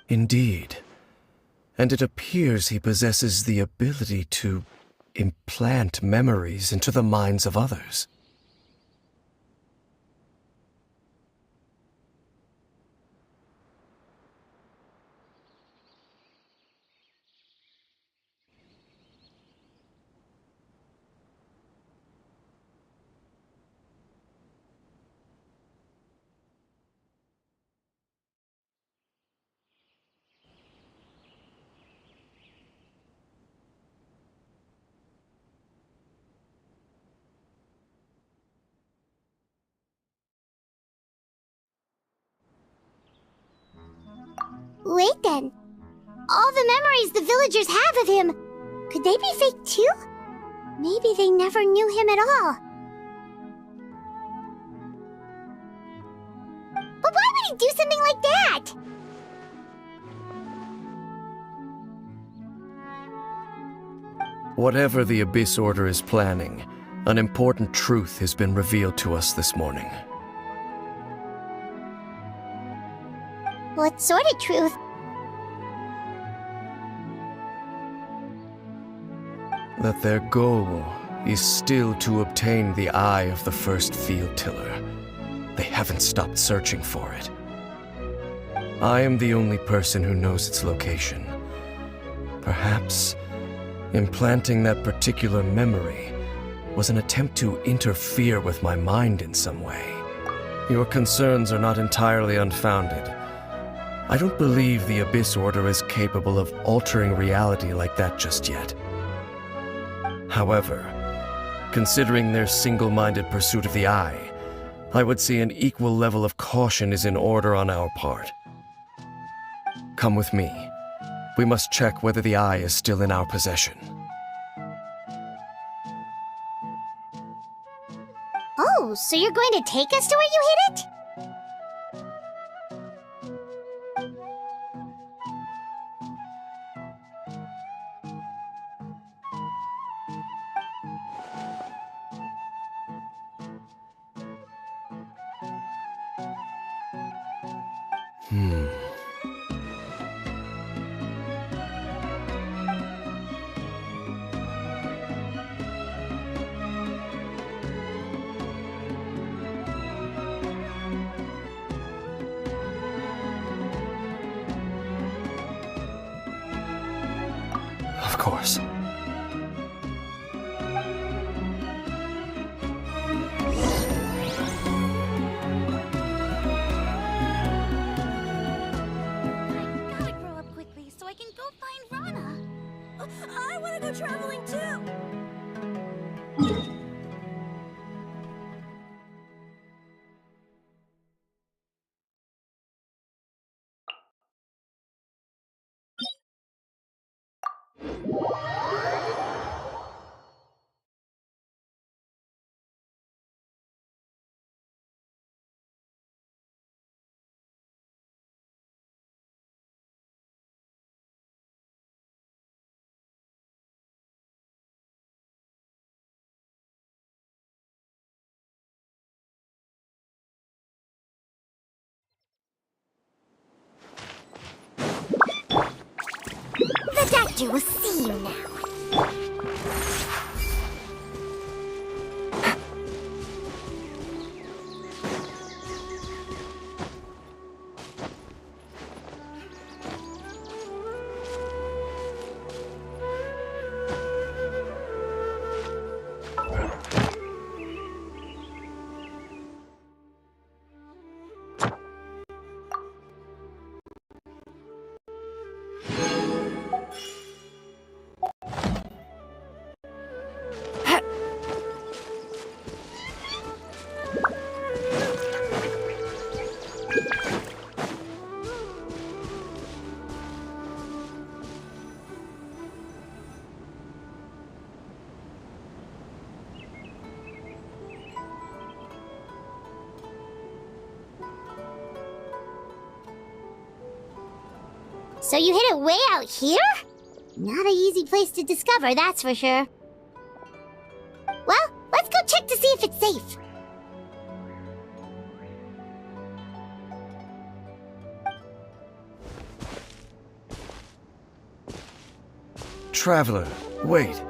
Indeed. And it appears he possesses the ability to implant memories into the minds of others. Wait then. All the memories the villagers have of him, could they be fake too? Maybe they never knew him at all. would do something like that? Whatever the Abyss Order is planning, an important truth has been revealed to us this morning. What sort of truth? That their goal is still to obtain the eye of the first field tiller. They haven't stopped searching for it. I am the only person who knows its location. Perhaps implanting that particular memory was an attempt to interfere with my mind in some way. Your concerns are not entirely unfounded. I don't believe the Abyss Order is capable of altering reality like that just yet. However, considering their single-minded pursuit of the eye, I would say an equal level of caution is in order on our part. Come with me. We must check whether the eye is still in our possession. Oh, so you're going to take us to where you hid it? Of course. I gotta grow up quickly so I can go find Rana. I wanna go traveling too! The doctor will see you now. So you hid it way out here? Not an easy place to discover, that's for sure. Well, let's go check to see if it's safe. Traveler, wait.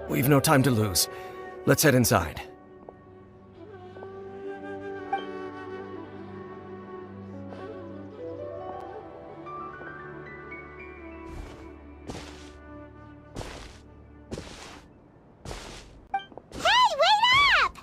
We've no time to lose. Let's head inside. Hey, wait up!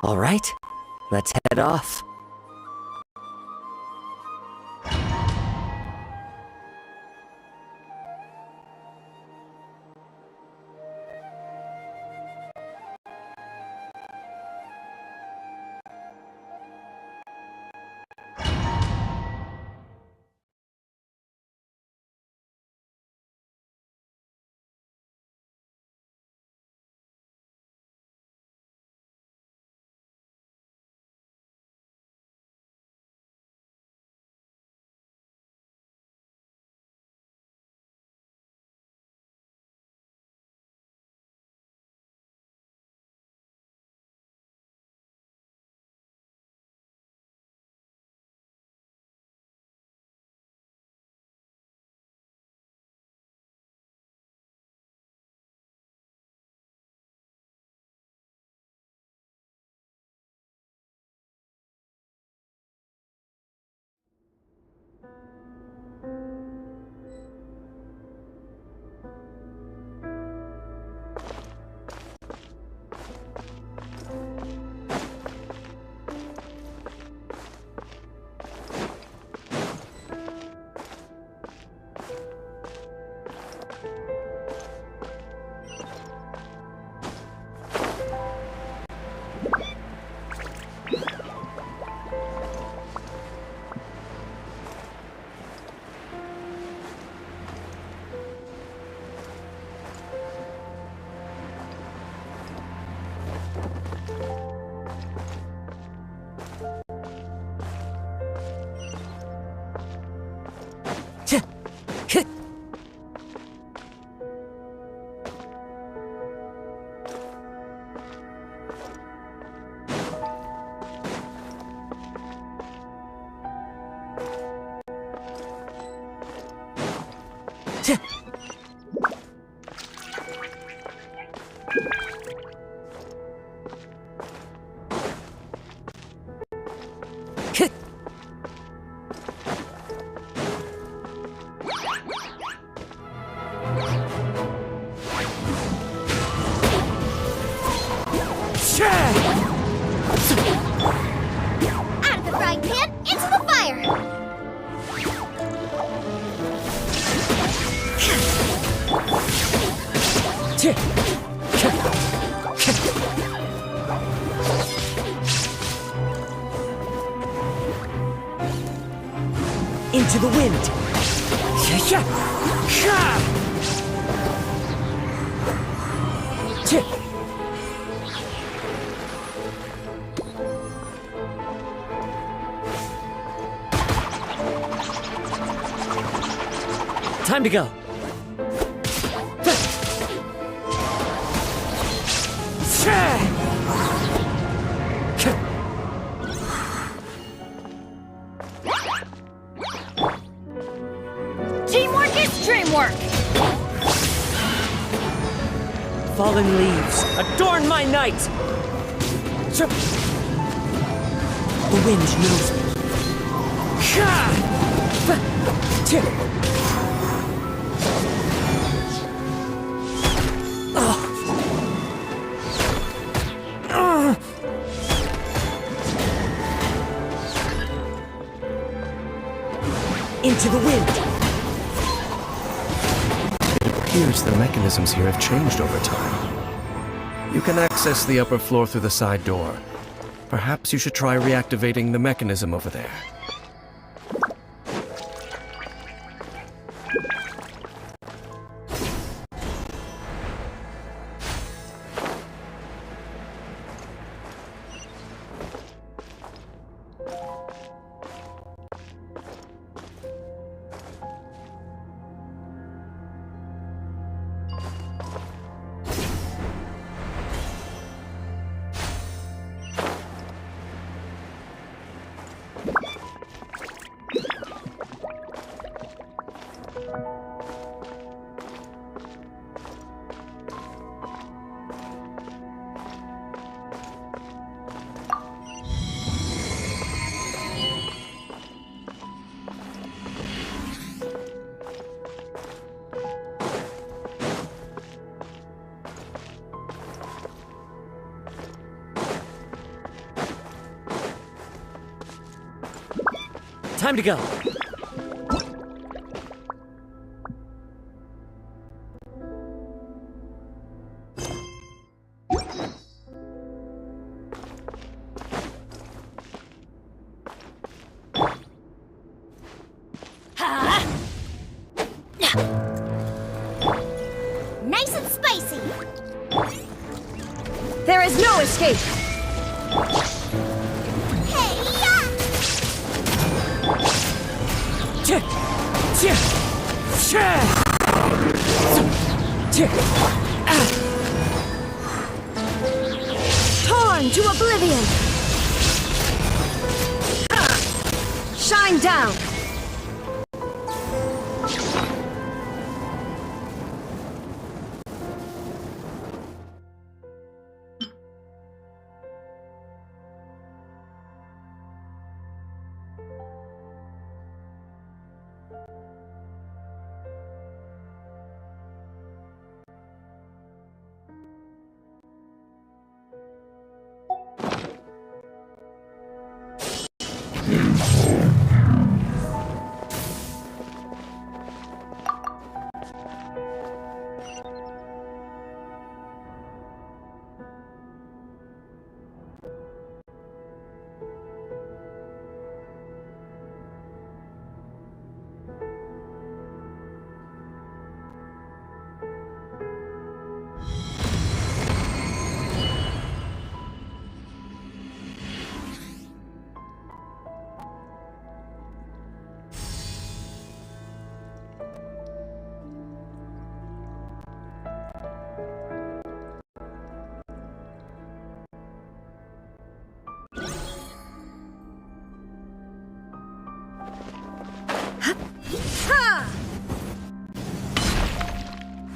All right, let's head off. Out of the frying pan, into the fire! Into the wind! Time to go! Teamwork is dreamwork! Fallen leaves, adorn my night! The wind knows me. Into the wind! It appears the mechanisms here have changed over time. You can access the upper floor through the side door. Perhaps you should try reactivating the mechanism over there. Time to go. Nice and spicy. There is no escape! Hey, yeah! Torn to oblivion! Shine down!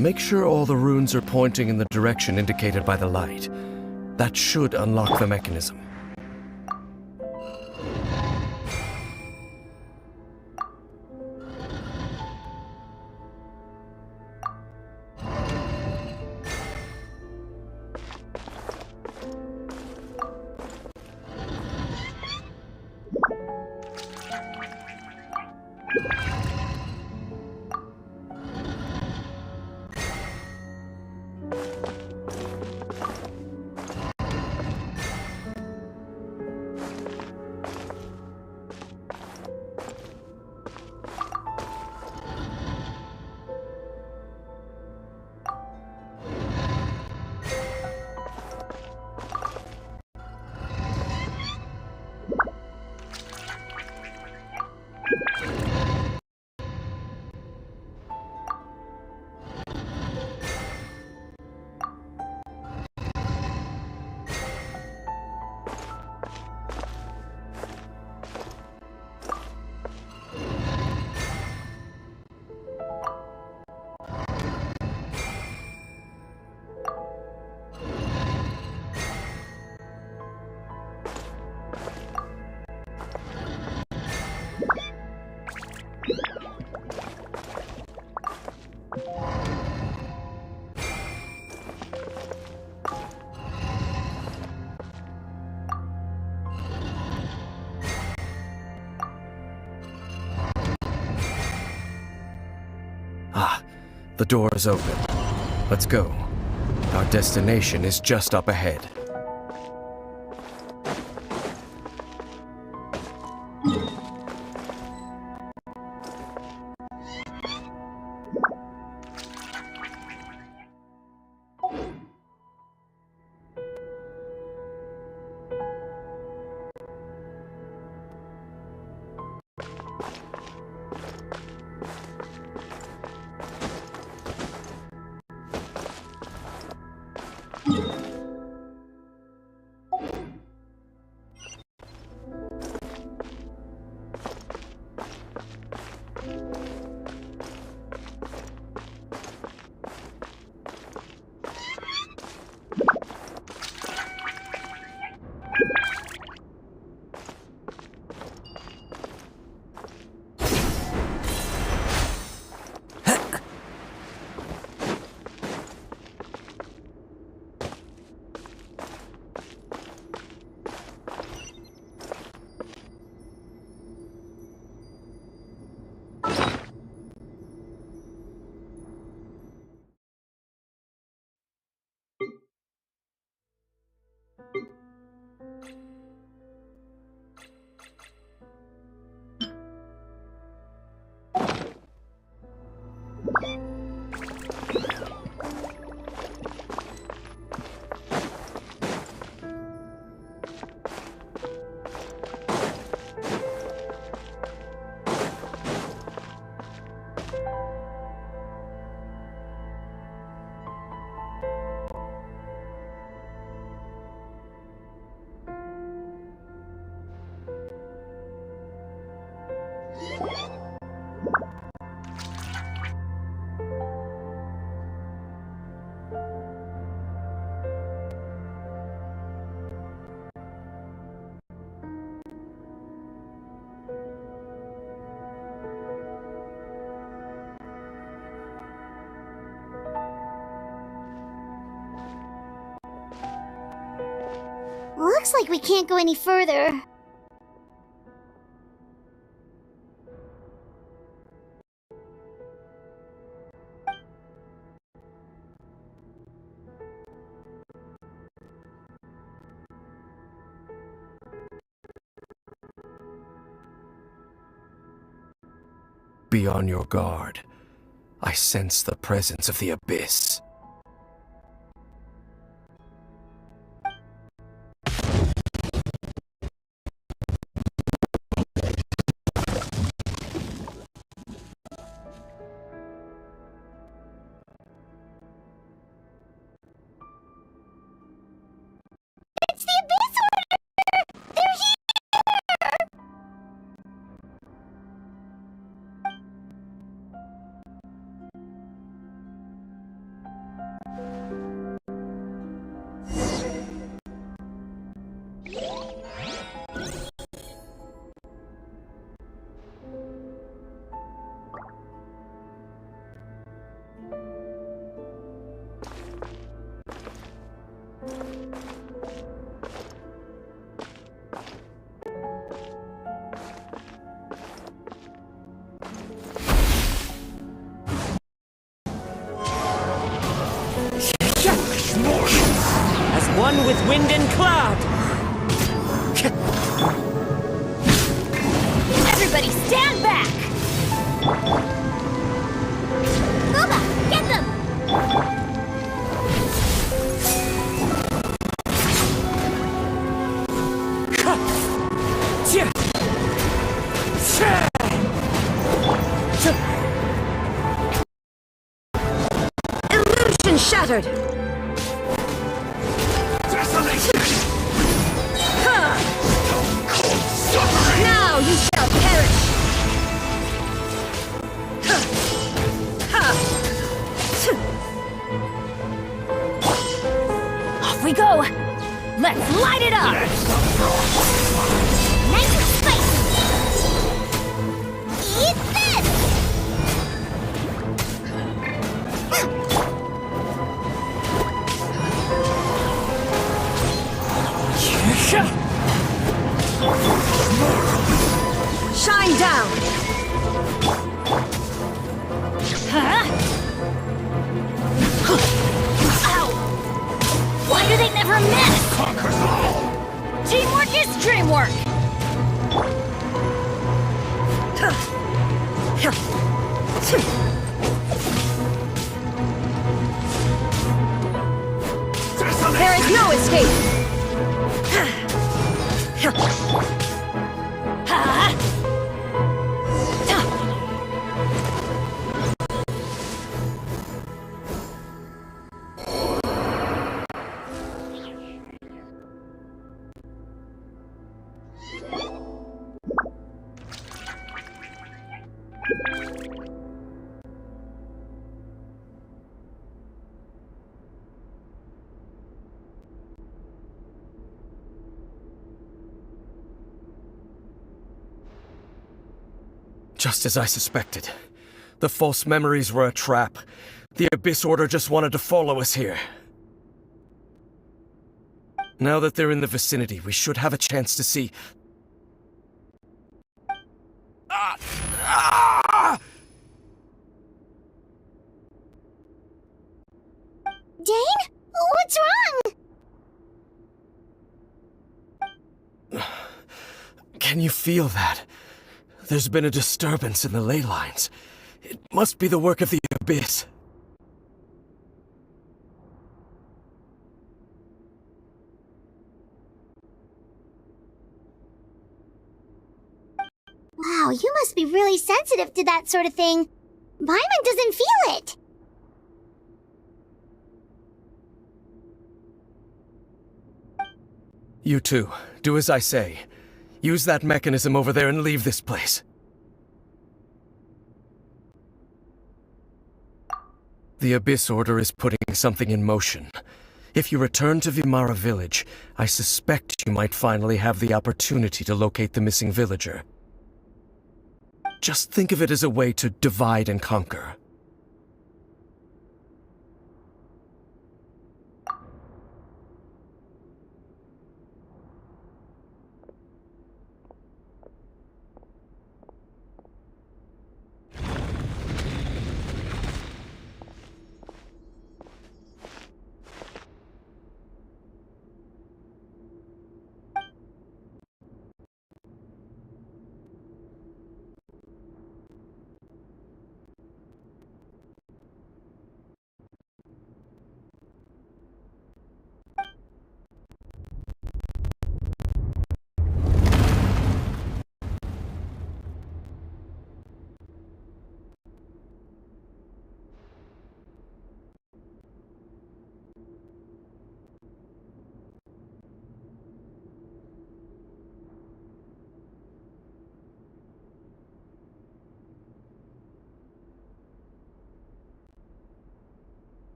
Make sure all the runes are pointing in the direction indicated by the light. That should unlock the mechanism. Ah, the door is open. Let's go. Our destination is just up ahead. Looks like we can't go any further. Be on your guard. I sense the presence of the Abyss. It's the Abyss Order! They're here! As one with wind and cloud! Everybody stand back! Boba, get them! Illusion shattered! Now you shall perish! Off we go! Let's light it up! Nice and spicy! Eat this! Shine down! Ow! Why do they never miss? Conquers all! Teamwork is dreamwork! There is no escape! Just as I suspected. The false memories were a trap. The Abyss Order just wanted to follow us here. Now that they're in the vicinity, we should have a chance to see... Dane? What's wrong? Can you feel that? There's been a disturbance in the ley lines. It must be the work of the Abyss. Wow, you must be really sensitive to that sort of thing. Paimon doesn't feel it. You too. Do as I say. Use that mechanism over there and leave this place. The Abyss Order is putting something in motion. If you return to Vimara Village, I suspect you might finally have the opportunity to locate the missing villager. Just think of it as a way to divide and conquer.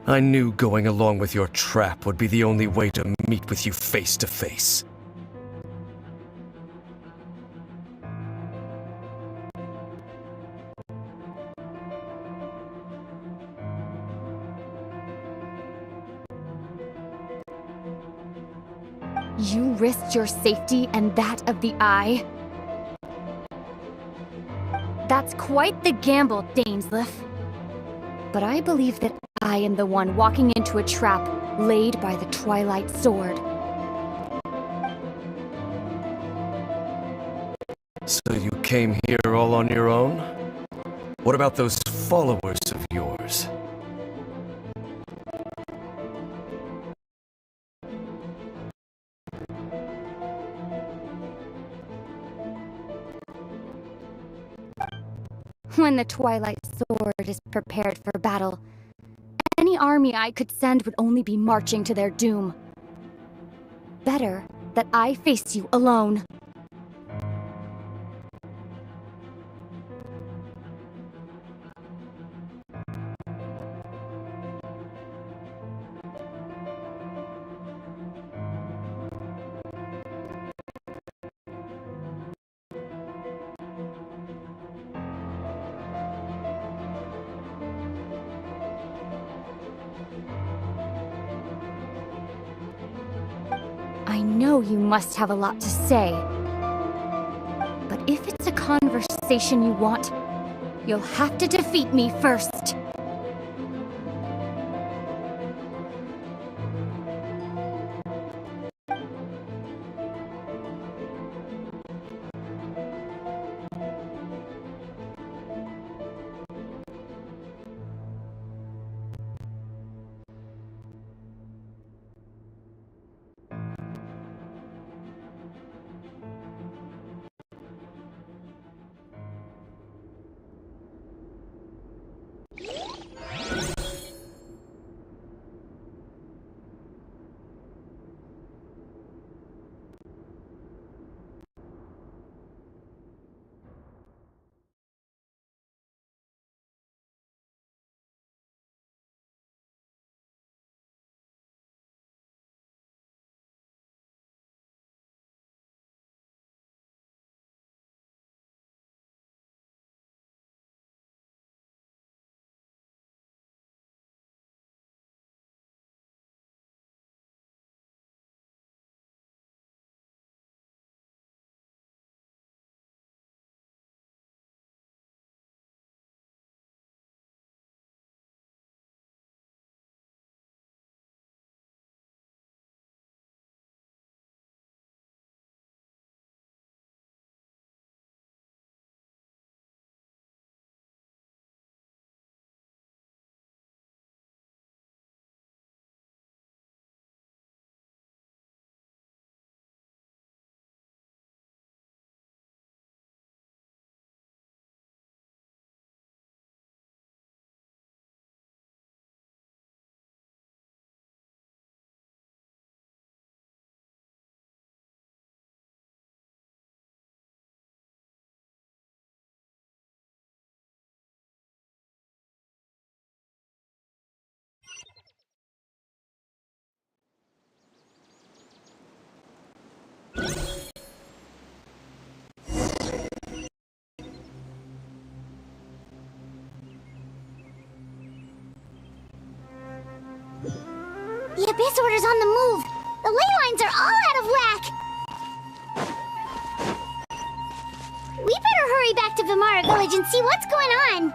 I knew going along with your trap would be the only way to meet with you face to face. You risked your safety and that of the Eye? That's quite the gamble, Dainsleif. But I believe that I am the one walking into a trap laid by the Twilight Sword. So you came here all on your own? What about those followers of yours? When the Twilight Sword is prepared for battle, any army I could send would only be marching to their doom. Better that I face you alone. I know you must have a lot to say. But if it's a conversation you want, you'll have to defeat me first. The Abyss Order's on the move! The ley lines are all out of whack! We better hurry back to Vimara Village and see what's going on!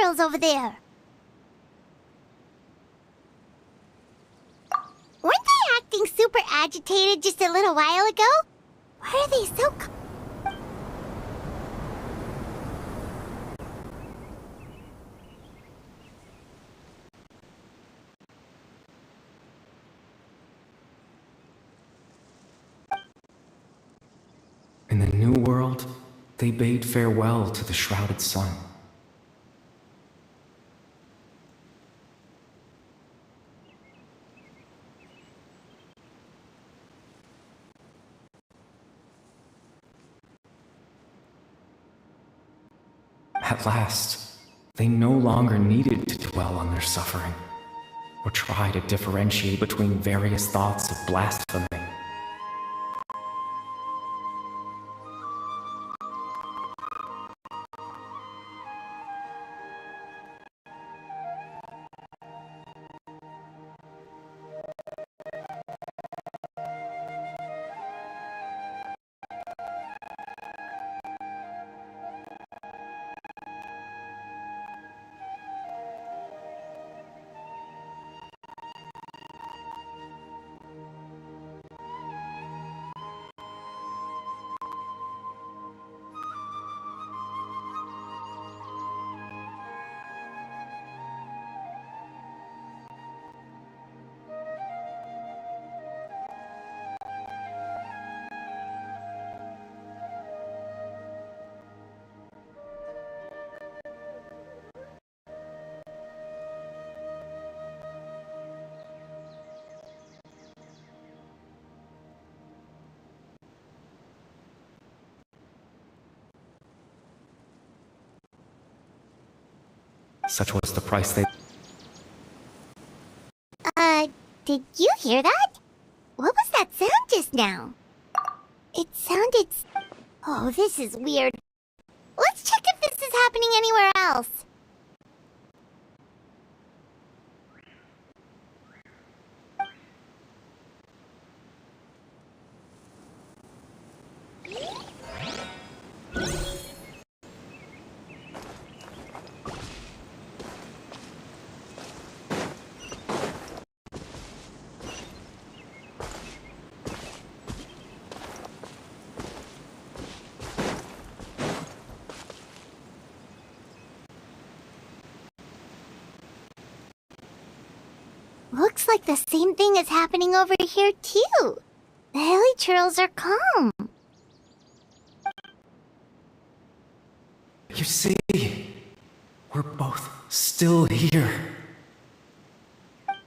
girls over there? Weren't they acting super agitated just a little while ago? Why are they so... In the new world, they bade farewell to the shrouded sun. At last, they no longer needed to dwell on their suffering, or try to differentiate between various thoughts of blasphemy. Such was the price they... Did you hear that? What was that sound just now? It sounded... Oh, this is weird. Let's check if this is happening anywhere else. Looks like the same thing is happening over here, too. The hilly churls are calm. You see, we're both still here.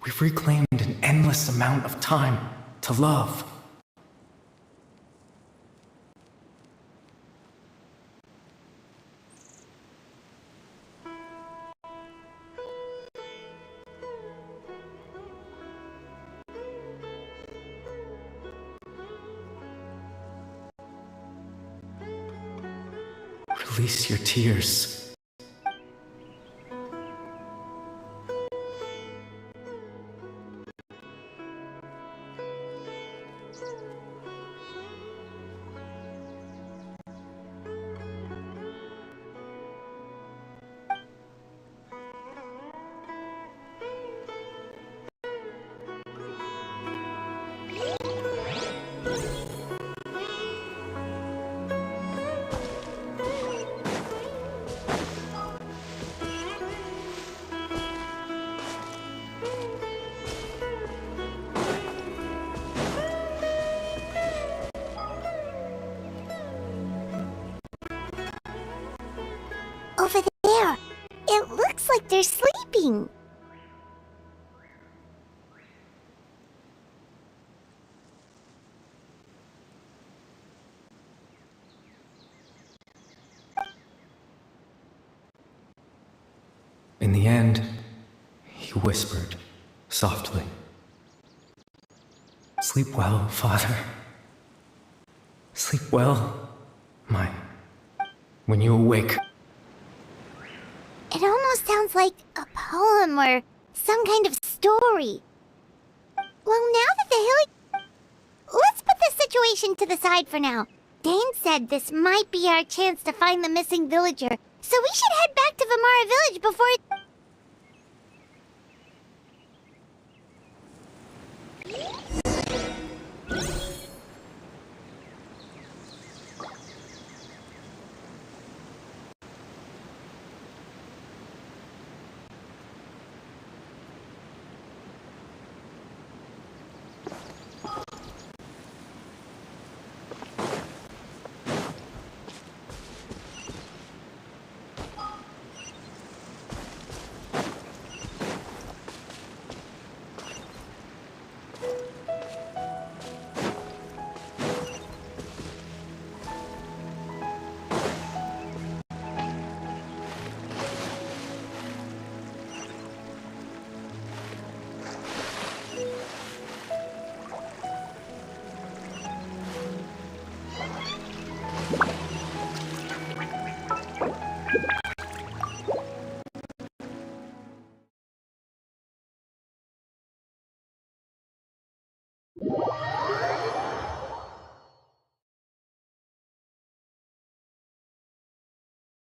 We've reclaimed an endless amount of time to love. Release your tears. Over there. It looks like they're sleeping. In the end, he whispered softly, "Sleep well, Father. Sleep well, my... When you awake..." It almost sounds like a poem or some kind of story. Well, now that the hilly... Let's put this situation to the side for now. Dane said this might be our chance to find the missing villager, So we should head back to Vamara Village before it...